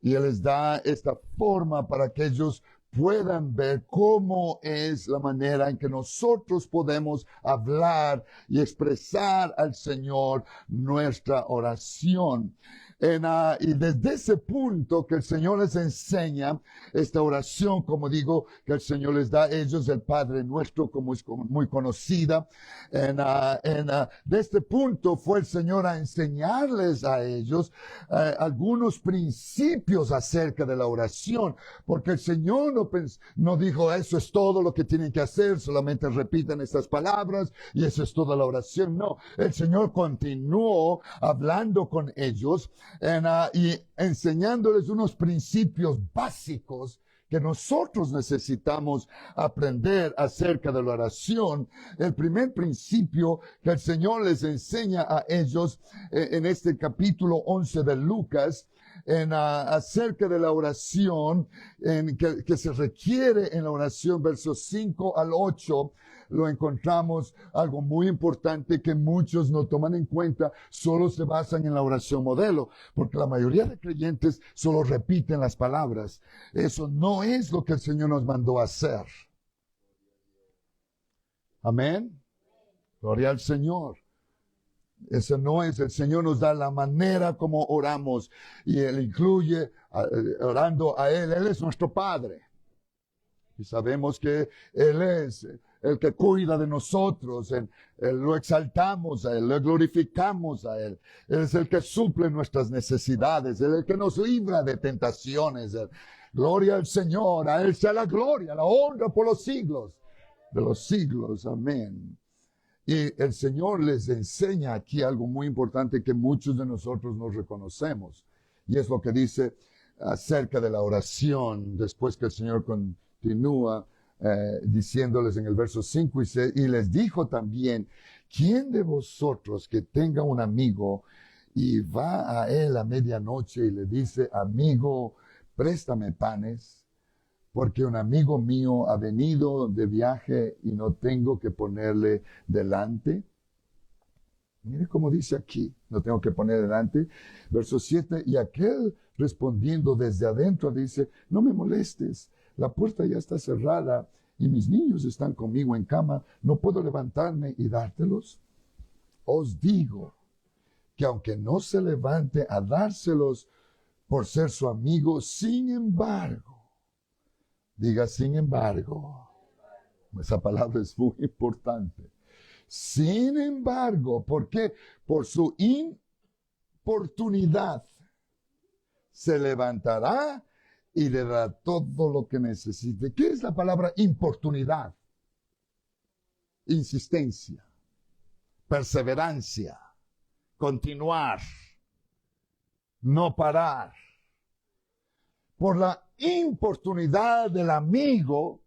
Y Él les da esta forma para que ellos puedan ver cómo es la manera en que nosotros podemos hablar y expresar al Señor nuestra oración. Y desde ese punto que el Señor les enseña esta oración, como digo, que el Señor les da a ellos, el Padre Nuestro, como es muy conocida. De este punto fue el Señor a enseñarles a ellos algunos principios acerca de la oración, porque el Señor no dijo, eso es todo lo que tienen que hacer, solamente repitan estas palabras y eso es toda la oración. No, el Señor continuó hablando con ellos y enseñándoles unos principios básicos que nosotros necesitamos aprender acerca de la oración. El primer principio que el Señor les enseña a ellos en este capítulo 11 de Lucas acerca de la oración que se requiere en la oración, versos 5 al 8, lo encontramos algo muy importante que muchos no toman en cuenta, solo se basan en la oración modelo, porque la mayoría de creyentes solo repiten las palabras. Eso no es lo que el Señor nos mandó a hacer. Amén. Gloria al Señor. Eso no es, el Señor nos da la manera como oramos y Él incluye orando a Él. Él es nuestro Padre. Y sabemos que Él es el que cuida de nosotros, lo exaltamos a Él, lo glorificamos a Él. Él es el que suple nuestras necesidades, Él es el que nos libra de tentaciones. Gloria al Señor, a Él sea la gloria, la honra por los siglos de los siglos. Amén. Y el Señor les enseña aquí algo muy importante que muchos de nosotros no reconocemos. Y es lo que dice acerca de la oración, después que el Señor continúa diciéndoles en el verso 5 y 6, y les dijo también, ¿quién de vosotros que tenga un amigo y va a él a medianoche y le dice, amigo, préstame panes, porque un amigo mío ha venido de viaje y no tengo que ponerle delante? Mire cómo dice aquí, no tengo que poner delante. Verso 7, y aquel respondiendo desde adentro dice, no me molestes, la puerta ya está cerrada y mis niños están conmigo en cama, ¿no puedo levantarme y dártelos? Os digo que aunque no se levante a dárselos por ser su amigo, sin embargo, diga sin embargo, esa palabra es muy importante. Sin embargo, ¿por qué? Por su importunidad se levantará y le dará todo lo que necesite. ¿Qué es la palabra importunidad? Insistencia, perseverancia, continuar, no parar. Por la importunidad del amigo,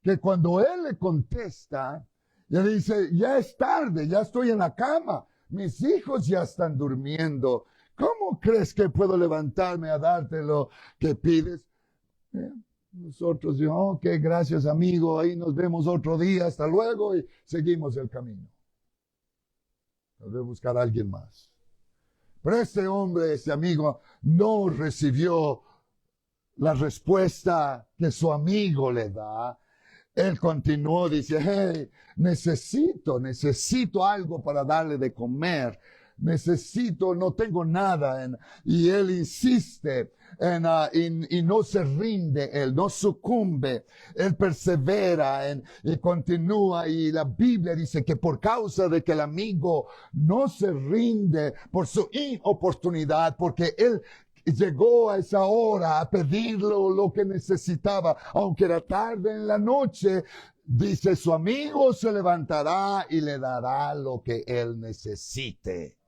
que cuando él le contesta, le dice, ya es tarde, ya estoy en la cama, mis hijos ya están durmiendo, ¿cómo crees que puedo levantarme a darte lo que pides? Nosotros decimos, ok, gracias amigo, ahí nos vemos otro día, hasta luego, y seguimos el camino. Tal vez buscar a alguien más. Pero este hombre, este amigo, no recibió la respuesta que su amigo le da. Él continuó, dice, hey, necesito algo para darle de comer. No tengo nada. Y él insiste y no se rinde, él no sucumbe, él persevera y continúa. Y la Biblia dice que por causa de que el amigo no se rinde por su inoportunidad, porque él llegó a esa hora a pedirlo lo que necesitaba, aunque era tarde en la noche, dice, su amigo se levantará y le dará lo que él necesite.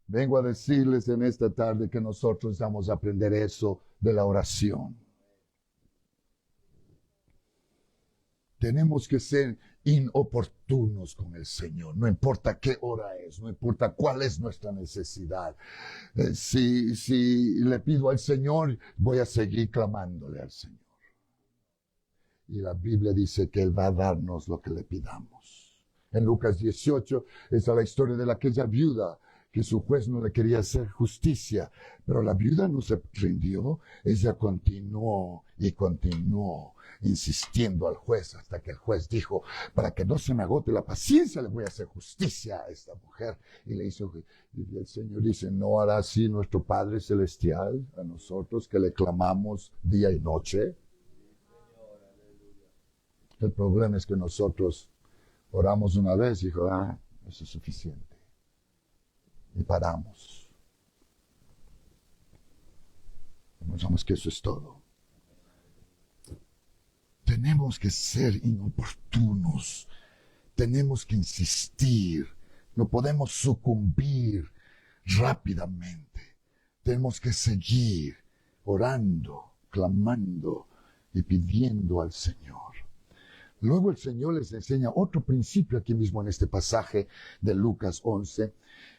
Vengo a decirles en esta tarde que nosotros vamos a aprender eso de la oración. Tenemos que ser inoportunos con el Señor, no importa qué hora es, no importa cuál es nuestra necesidad. Si le pido al Señor, voy a seguir clamándole al Señor. Y la Biblia dice que Él va a darnos lo que le pidamos. En Lucas 18 está la historia de aquella viuda que su juez no le quería hacer justicia, pero la viuda no se rindió, ella continuó y continuó insistiendo al juez hasta que el juez dijo, para que no se me agote la paciencia, le voy a hacer justicia a esta mujer. Y le hizo, y el Señor dice, ¿no hará así nuestro Padre Celestial a nosotros que le clamamos día y noche? El problema es que nosotros oramos una vez y dijo, eso es suficiente. Y paramos. Pensamos que eso es todo. Tenemos que ser inoportunos. Tenemos que insistir. No podemos sucumbir rápidamente. Tenemos que seguir orando, clamando y pidiendo al Señor. Luego el Señor les enseña otro principio aquí mismo en este pasaje de Lucas 11.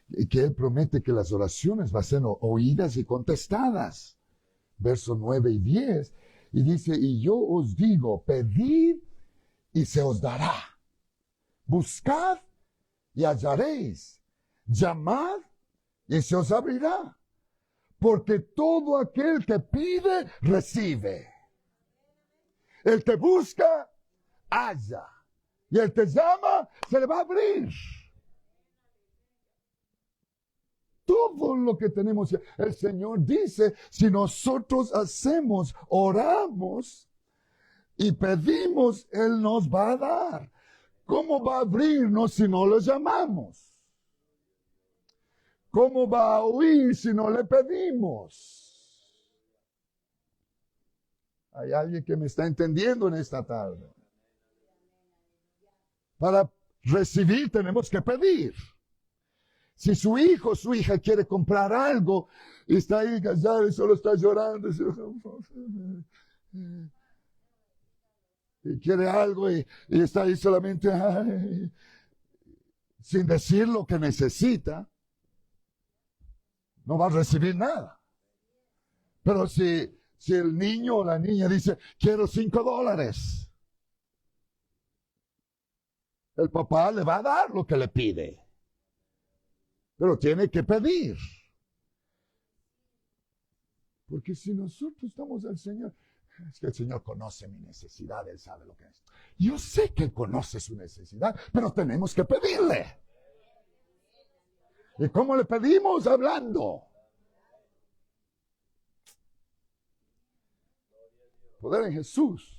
y que Él promete que las oraciones van a ser oídas y contestadas. Versos 9 y 10. Y dice, y yo os digo, pedid y se os dará. Buscad y hallaréis. Llamad y se os abrirá. Porque todo aquel que pide, recibe. El que busca, halla. Y el que llama, se le va a abrir. Todo lo que tenemos, el Señor dice, si nosotros hacemos, oramos y pedimos, Él nos va a dar. ¿Cómo va a abrirnos si no lo llamamos? ¿Cómo va a oír si no le pedimos? Hay alguien que me está entendiendo en esta tarde. Para recibir tenemos que pedir. Si su hijo o su hija quiere comprar algo y está ahí callado y solo está llorando y quiere algo y está ahí solamente sin decir lo que necesita, no va a recibir nada. Pero si el niño o la niña dice, quiero $5, el papá le va a dar lo que le pide. Pero tiene que pedir. Porque si nosotros estamos al Señor, es que el Señor conoce mi necesidad, Él sabe lo que es. Yo sé que Él conoce su necesidad, pero tenemos que pedirle. ¿Y cómo le pedimos? Hablando. Poder en Jesús.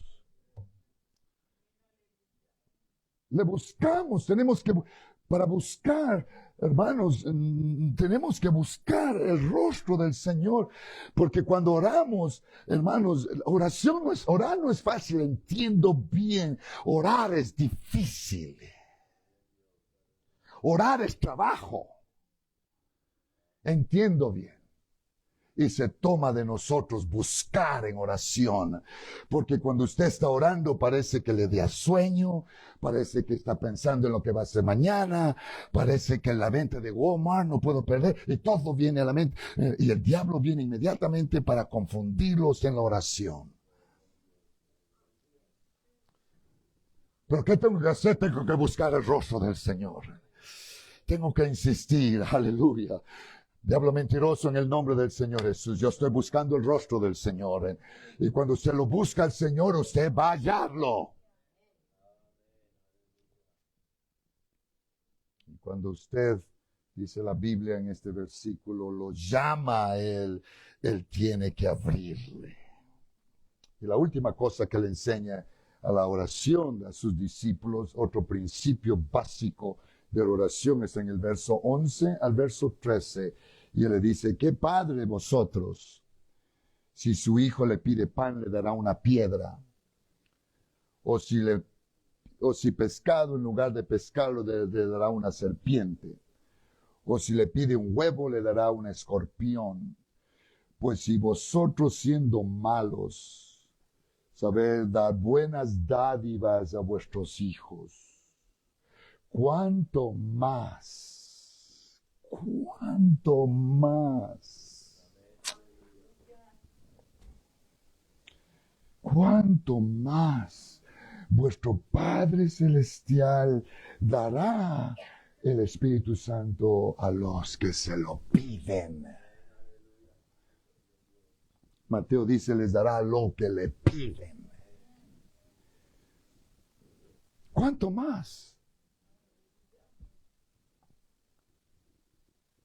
Le buscamos, tenemos que, para buscar, hermanos, tenemos que buscar el rostro del Señor, porque cuando oramos, hermanos, orar no es fácil, entiendo bien, orar es difícil, orar es trabajo, entiendo bien. Y se toma de nosotros buscar en oración. Porque cuando usted está orando parece que le da sueño, parece que está pensando en lo que va a hacer mañana, parece que en la venta de Walmart no puedo perder, y todo viene a la mente. Y el diablo viene inmediatamente para confundirlos en la oración. ¿Pero qué tengo que hacer? Tengo que buscar el rostro del Señor. Tengo que insistir, aleluya. Diablo mentiroso en el nombre del Señor Jesús. Yo estoy buscando el rostro del Señor. Y cuando usted lo busca al Señor, usted va a hallarlo. Y cuando usted, dice la Biblia en este versículo, lo llama a Él, Él tiene que abrirle. Y la última cosa que le enseña a la oración a sus discípulos, otro principio básico de la oración, está en el verso 11 al verso 13. Y él le dice, ¿qué padre de vosotros, si su hijo le pide pan, le dará una piedra? O si pescado, en lugar de pescado, le dará una serpiente. O si le pide un huevo, le dará un escorpión. Pues si vosotros, siendo malos, sabéis dar buenas dádivas a vuestros hijos, ¿cuánto más vuestro Padre Celestial dará el Espíritu Santo a los que se lo piden? Mateo dice, les dará lo que le piden. ¿Cuánto más?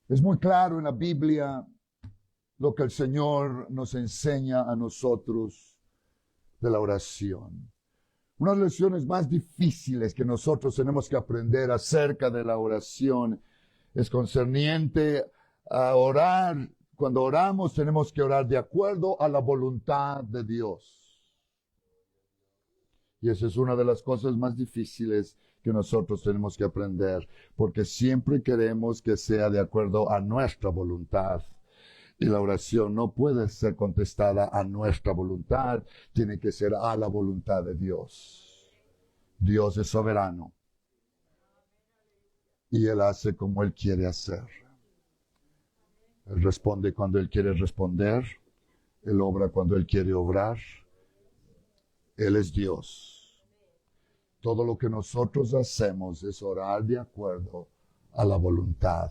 Es muy claro en la Biblia lo que el Señor nos enseña a nosotros de la oración. Una de las lecciones más difíciles que nosotros tenemos que aprender acerca de la oración es concerniente a orar. Cuando oramos tenemos que orar de acuerdo a la voluntad de Dios. Y esa es una de las cosas más difíciles que nosotros tenemos que aprender, porque siempre queremos que sea de acuerdo a nuestra voluntad. Y la oración no puede ser contestada a nuestra voluntad, tiene que ser a la voluntad de Dios. Dios es soberano. Y Él hace como Él quiere hacer. Él responde cuando Él quiere responder. Él obra cuando Él quiere obrar. Él es Dios. Todo lo que nosotros hacemos es orar de acuerdo a la voluntad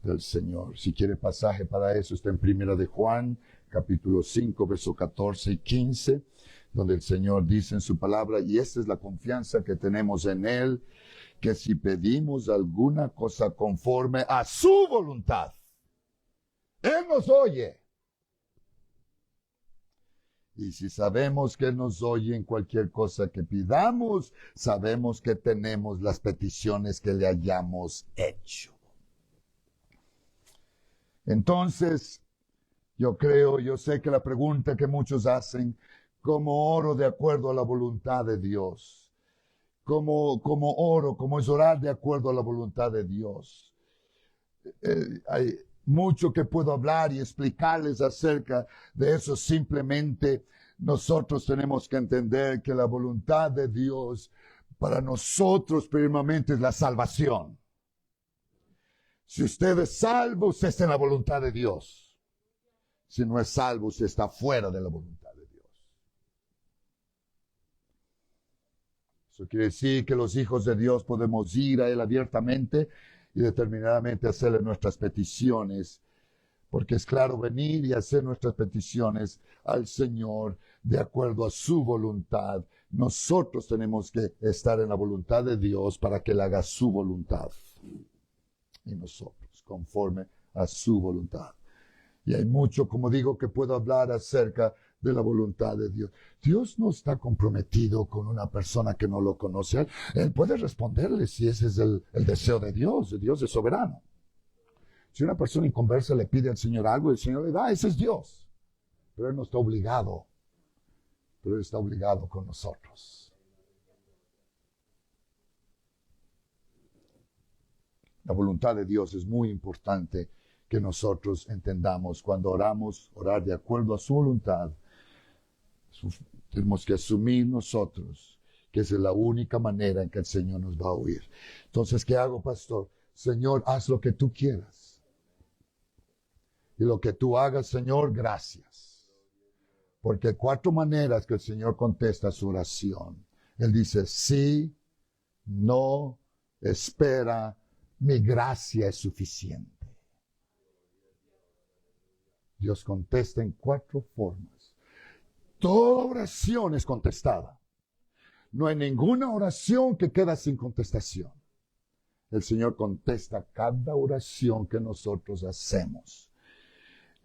del Señor. Si quiere pasaje para eso, está en Primera de Juan, capítulo 5, versos 14 y 15, donde el Señor dice en su palabra, y esta es la confianza que tenemos en Él, que si pedimos alguna cosa conforme a su voluntad, Él nos oye. Y si sabemos que Él nos oye en cualquier cosa que pidamos, sabemos que tenemos las peticiones que le hayamos hecho. Entonces, yo sé que la pregunta que muchos hacen, ¿cómo oro de acuerdo a la voluntad de Dios? ¿Cómo oro? ¿Cómo es orar de acuerdo a la voluntad de Dios? Hay mucho que puedo hablar y explicarles acerca de eso. Simplemente nosotros tenemos que entender que la voluntad de Dios para nosotros primeramente es la salvación. Si usted es salvo, usted está en la voluntad de Dios. Si no es salvo, usted está fuera de la voluntad de Dios. Eso quiere decir que los hijos de Dios podemos ir a Él abiertamente y determinadamente hacerle nuestras peticiones, porque es claro venir y hacer nuestras peticiones al Señor de acuerdo a su voluntad. Nosotros tenemos que estar en la voluntad de Dios para que Él haga su voluntad. Y nosotros, conforme a su voluntad. Y hay mucho, como digo, que puedo hablar acerca de la voluntad de Dios. Dios no está comprometido con una persona que no lo conoce. Él puede responderle si ese es el deseo de Dios. Dios es soberano. Si una persona inconversa le pide al Señor algo, el Señor le da, ese es Dios. Pero Él no está obligado. Pero Él está obligado con nosotros. La voluntad de Dios es muy importante que nosotros entendamos. Cuando oramos, orar de acuerdo a su voluntad, tenemos que asumir nosotros que esa es la única manera en que el Señor nos va a oír. Entonces, ¿qué hago, pastor? Señor, haz lo que tú quieras. Y lo que tú hagas, Señor, gracias. Porque hay 4 maneras que el Señor contesta su oración. Él dice, sí, no, espera, mi gracia es suficiente. Dios contesta en 4 formas. Toda oración es contestada. No hay ninguna oración que queda sin contestación. El Señor contesta cada oración que nosotros hacemos.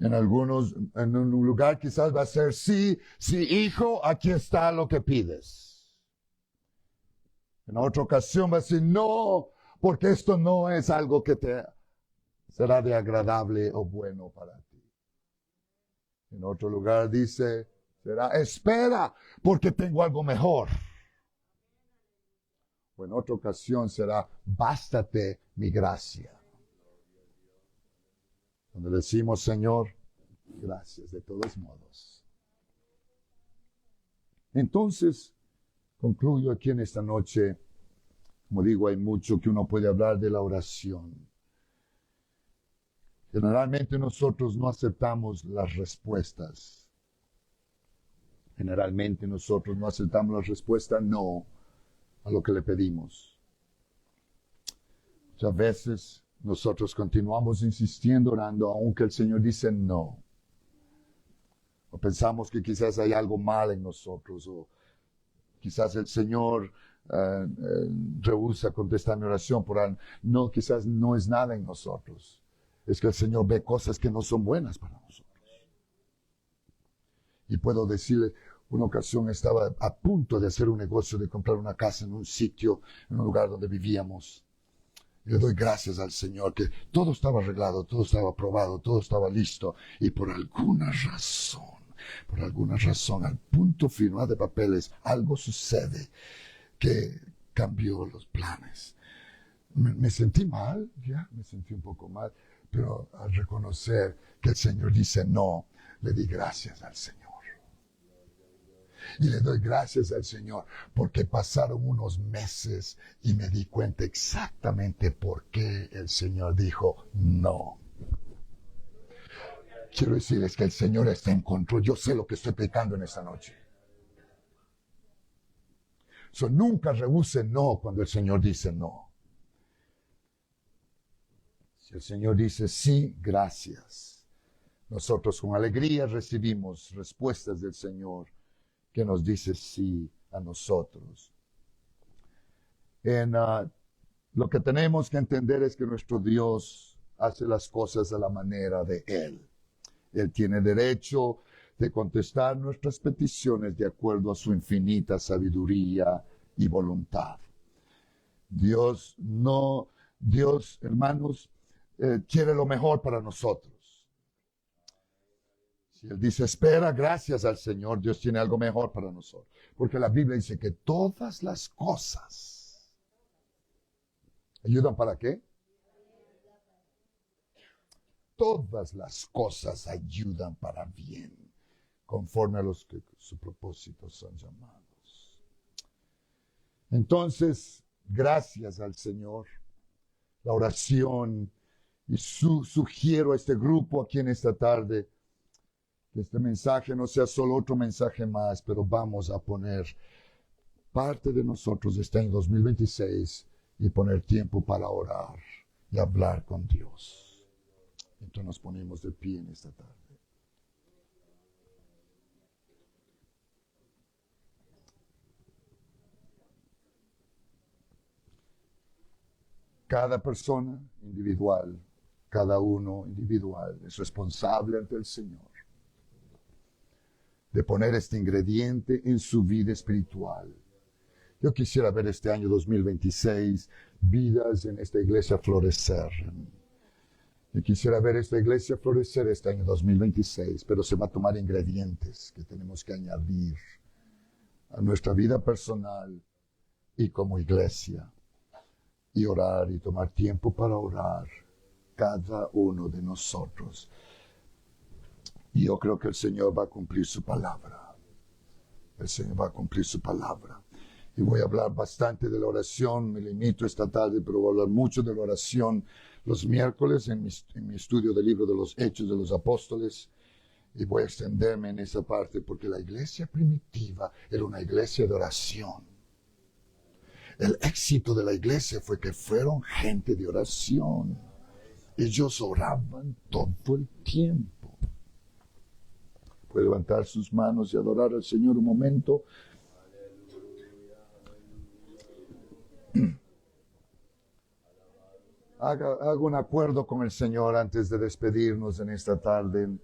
En un lugar quizás va a ser, sí, hijo, aquí está lo que pides. En otra ocasión va a decir, no, porque esto no es algo que te será de agradable o bueno para ti. En otro lugar dice, espera, porque tengo algo mejor. O en otra ocasión será, bástate mi gracia. Donde decimos, Señor, gracias de todos modos. Entonces, concluyo aquí en esta noche. Como digo, hay mucho que uno puede hablar de la oración. Generalmente nosotros no aceptamos las respuestas. Generalmente nosotros no aceptamos la respuesta no a lo que le pedimos. Muchas veces nosotros continuamos insistiendo, orando, aunque el Señor dice no. O pensamos que quizás hay algo mal en nosotros, o quizás el Señor rehúsa contestar mi oración por algo. No, quizás no es nada en nosotros. Es que el Señor ve cosas que no son buenas para nosotros. Y puedo decirle, una ocasión estaba a punto de hacer un negocio, de comprar una casa en un sitio, en un lugar donde vivíamos. Y le doy gracias al Señor que todo estaba arreglado, todo estaba aprobado, todo estaba listo. Y por alguna razón, al punto firmar de papeles, algo sucede que cambió los planes. Me sentí mal, me sentí un poco mal, pero al reconocer que el Señor dice no, le di gracias al Señor. Y le doy gracias al Señor porque pasaron unos meses y me di cuenta exactamente por qué el Señor dijo no. Quiero decirles que el Señor está en control. Yo sé lo que estoy predicando en esta noche. So, nunca rehúse no cuando el Señor dice no. Si el Señor dice sí, gracias. Nosotros con alegría recibimos respuestas del Señor que nos dice sí a nosotros. Lo que tenemos que entender es que nuestro Dios hace las cosas a la manera de Él. Él tiene derecho de contestar nuestras peticiones de acuerdo a su infinita sabiduría y voluntad. Dios, hermanos, quiere lo mejor para nosotros. Si Él dice espera, gracias al Señor, Dios tiene algo mejor para nosotros. Porque la Biblia dice que todas las cosas ayudan ¿para qué? Todas las cosas ayudan para bien, conforme a los que su propósito son llamados. Entonces, gracias al Señor, la oración, y sugiero a este grupo aquí en esta tarde que este mensaje no sea solo otro mensaje más, pero vamos a poner parte de nosotros este año 2026 y poner tiempo para orar y hablar con Dios. Entonces nos ponemos de pie en esta tarde. Cada persona individual, cada uno individual es responsable ante el Señor de poner este ingrediente en su vida espiritual. Yo quisiera ver este año 2026 vidas en esta iglesia florecer. Yo quisiera ver esta iglesia florecer este año 2026, pero se va a tomar ingredientes que tenemos que añadir a nuestra vida personal y como iglesia. Y orar y tomar tiempo para orar cada uno de nosotros. Y yo creo que el Señor va a cumplir su palabra. El Señor va a cumplir su palabra. Y voy a hablar bastante de la oración, me limito esta tarde, pero voy a hablar mucho de la oración los miércoles en mi estudio del libro de los Hechos de los Apóstoles. Y voy a extenderme en esa parte porque la iglesia primitiva era una iglesia de oración. El éxito de la iglesia fue que fueron gente de oración. Ellos oraban todo el tiempo. Puede levantar sus manos y adorar al Señor un momento. Haga un acuerdo con el Señor antes de despedirnos en esta tarde.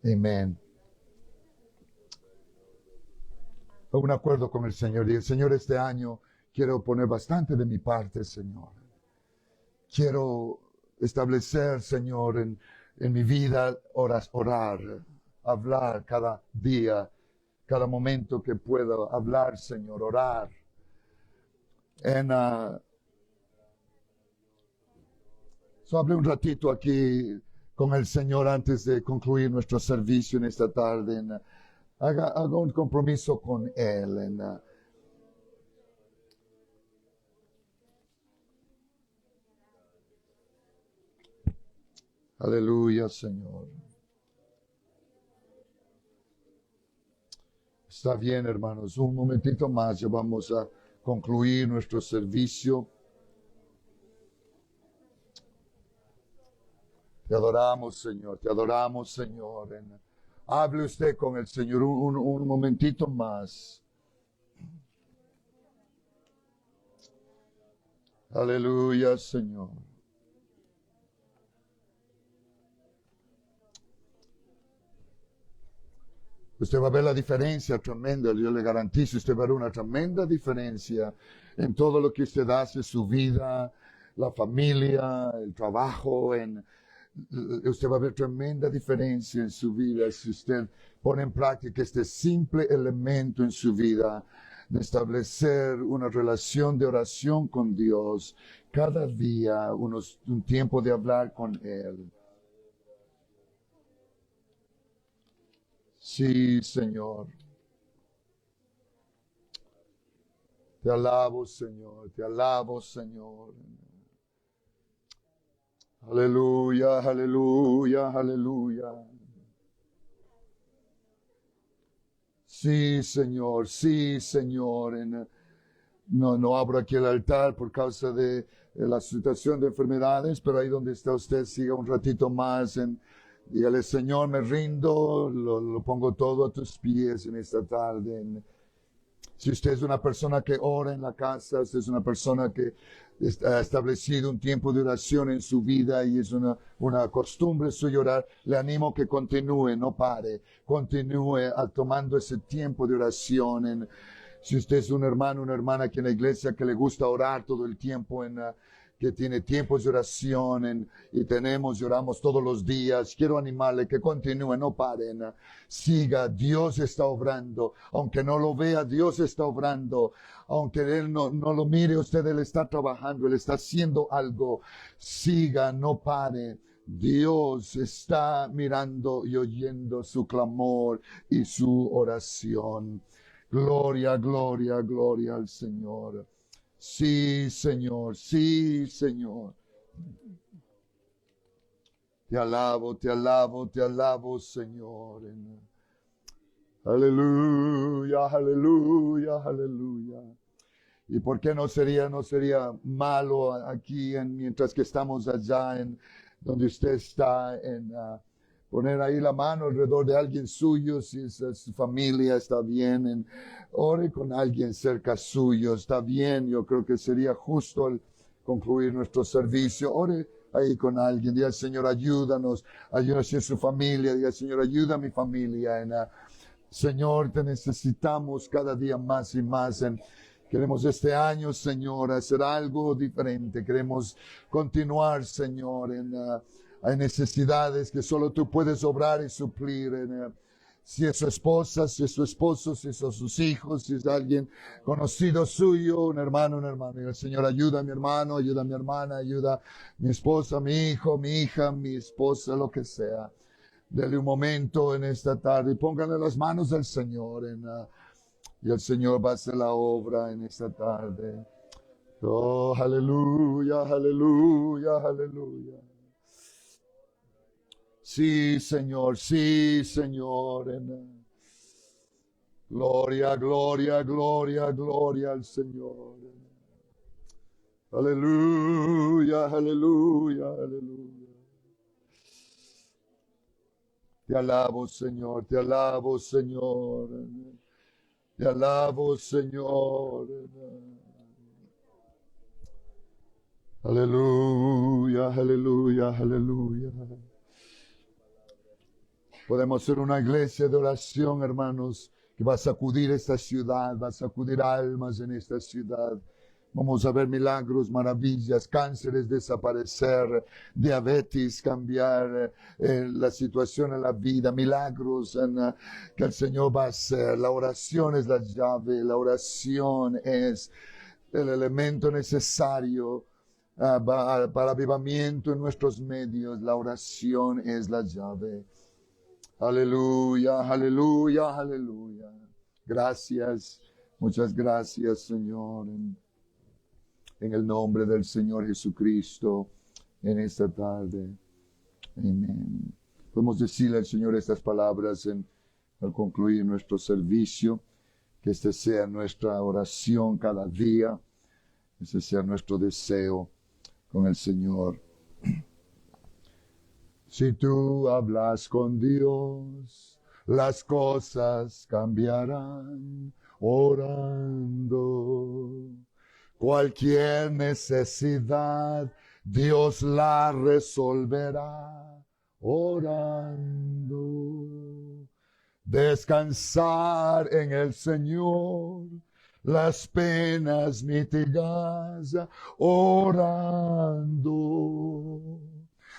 Amén. Haga un acuerdo con el Señor. Y el Señor, este año quiero poner bastante de mi parte, Señor. Quiero establecer, Señor, en mi vida orar, hablar cada día, cada momento que pueda hablar, Señor, orar. Hable un ratito aquí con el Señor antes de concluir nuestro servicio en esta tarde. Haga un compromiso con Él. Aleluya, Señor. Está bien, hermanos. Un momentito más, ya vamos a concluir nuestro servicio. Te adoramos, Señor. Te adoramos, Señor. Hable usted con el Señor un momentito más. Aleluya, Señor. Usted va a ver la diferencia tremenda, yo le garantizo, usted va a ver una tremenda diferencia en todo lo que usted hace, su vida, la familia, el trabajo, usted va a ver tremenda diferencia en su vida si usted pone en práctica este simple elemento en su vida de establecer una relación de oración con Dios, cada día un tiempo de hablar con Él. Sí, Señor. Te alabo, Señor. Te alabo, Señor. Aleluya, aleluya, aleluya. Sí, Señor, sí, Señor. No abro aquí el altar por causa de la situación de enfermedades, pero ahí donde está usted, siga un ratito más. Dígale, Señor, me rindo, lo pongo todo a tus pies en esta tarde. Si usted es una persona que ora en la casa, usted es una persona que ha establecido un tiempo de oración en su vida y es una costumbre suya orar, le animo que continúe, no pare, continúe tomando ese tiempo de oración. Si usted es un hermano, una hermana aquí en la iglesia que le gusta orar todo el tiempo, que tiene tiempos de oración y oramos todos los días, quiero animarle que continúe, no paren, siga, Dios está obrando, aunque no lo vea, Dios está obrando, aunque Él no lo mire, usted, Él está trabajando, Él está haciendo algo, siga, no pare. Dios está mirando y oyendo su clamor y su oración. Gloria, gloria, gloria al Señor. Sí, Señor, sí, Señor. Te alabo, te alabo, te alabo, Señor. Aleluya, aleluya, aleluya. ¿Y por qué no sería malo aquí mientras que estamos allá en donde usted está, poner ahí la mano alrededor de alguien suyo, si es su familia, está bien, ore con alguien cerca suyo, está bien, yo creo que sería justo al concluir nuestro servicio, ore ahí con alguien, diga, Señor, ayúdanos en su familia, diga, Señor, ayuda a mi familia, Señor, te necesitamos cada día más y más, queremos este año, Señor, hacer algo diferente, queremos continuar, Señor, hay necesidades que solo tú puedes obrar y suplir. Si es su esposa, si es su esposo, si son sus hijos, si es alguien conocido suyo, un hermano, una hermana. Y el Señor, ayuda a mi hermano, ayuda a mi hermana, ayuda a mi esposa, mi hijo, mi hija, mi esposa, lo que sea. Dele un momento en esta tarde y pónganle las manos al Señor. Y el Señor va a hacer la obra en esta tarde. Oh, aleluya, aleluya, aleluya. Sí, Señor, sí, Señor. Gloria, gloria, gloria, gloria al Señor. Aleluya, aleluya, aleluya. Te alabo, Señor, te alabo, Señor. Te alabo, Señor. Aleluya, aleluya, aleluya. Podemos ser una iglesia de oración, hermanos, que va a sacudir esta ciudad, va a sacudir almas en esta ciudad. Vamos a ver milagros, maravillas, cánceres desaparecer, diabetes cambiar, la situación en la vida, milagros que el Señor va a hacer. La oración es la llave, la oración es el elemento necesario para avivamiento en nuestros medios. La oración es la llave. Aleluya, aleluya, aleluya. Gracias, muchas gracias, Señor, en el nombre del Señor Jesucristo, en esta tarde. Amén. Podemos decirle al Señor estas palabras al concluir nuestro servicio, que este sea nuestra oración cada día, ese sea nuestro deseo con el Señor. Si tú hablas con Dios, las cosas cambiarán orando. Cualquier necesidad, Dios la resolverá orando. Descansar en el Señor, las penas mitigas orando.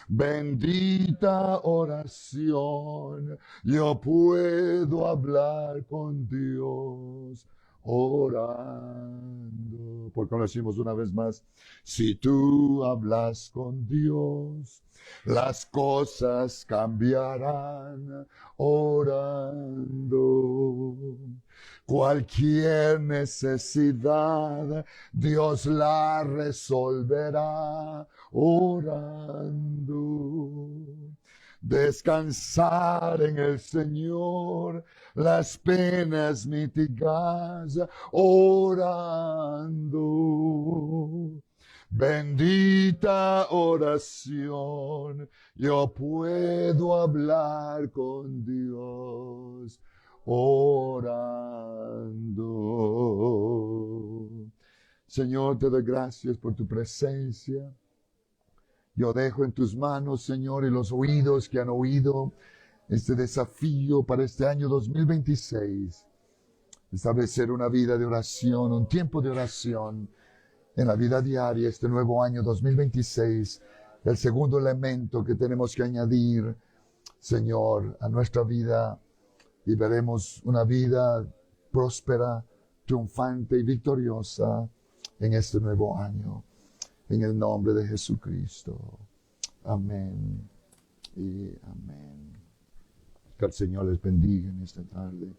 Bendita oración, yo puedo hablar con Dios orando. ¿Por qué lo decimos una vez más? Si tú hablas con Dios, las cosas cambiarán orando. Cualquier necesidad, Dios la resolverá orando. Descansar en el Señor, las penas mitigadas, orando. Bendita oración, yo puedo hablar con Dios orando. Señor, te doy gracias por tu presencia. Yo dejo en tus manos, Señor, y los oídos que han oído este desafío para este año 2026. Establecer una vida de oración, un tiempo de oración en la vida diaria, este nuevo año 2026. El segundo elemento que tenemos que añadir, Señor, a nuestra vida, y veremos una vida próspera, triunfante y victoriosa en este nuevo año. En el nombre de Jesucristo. Amén y amén. Que el Señor les bendiga en esta tarde.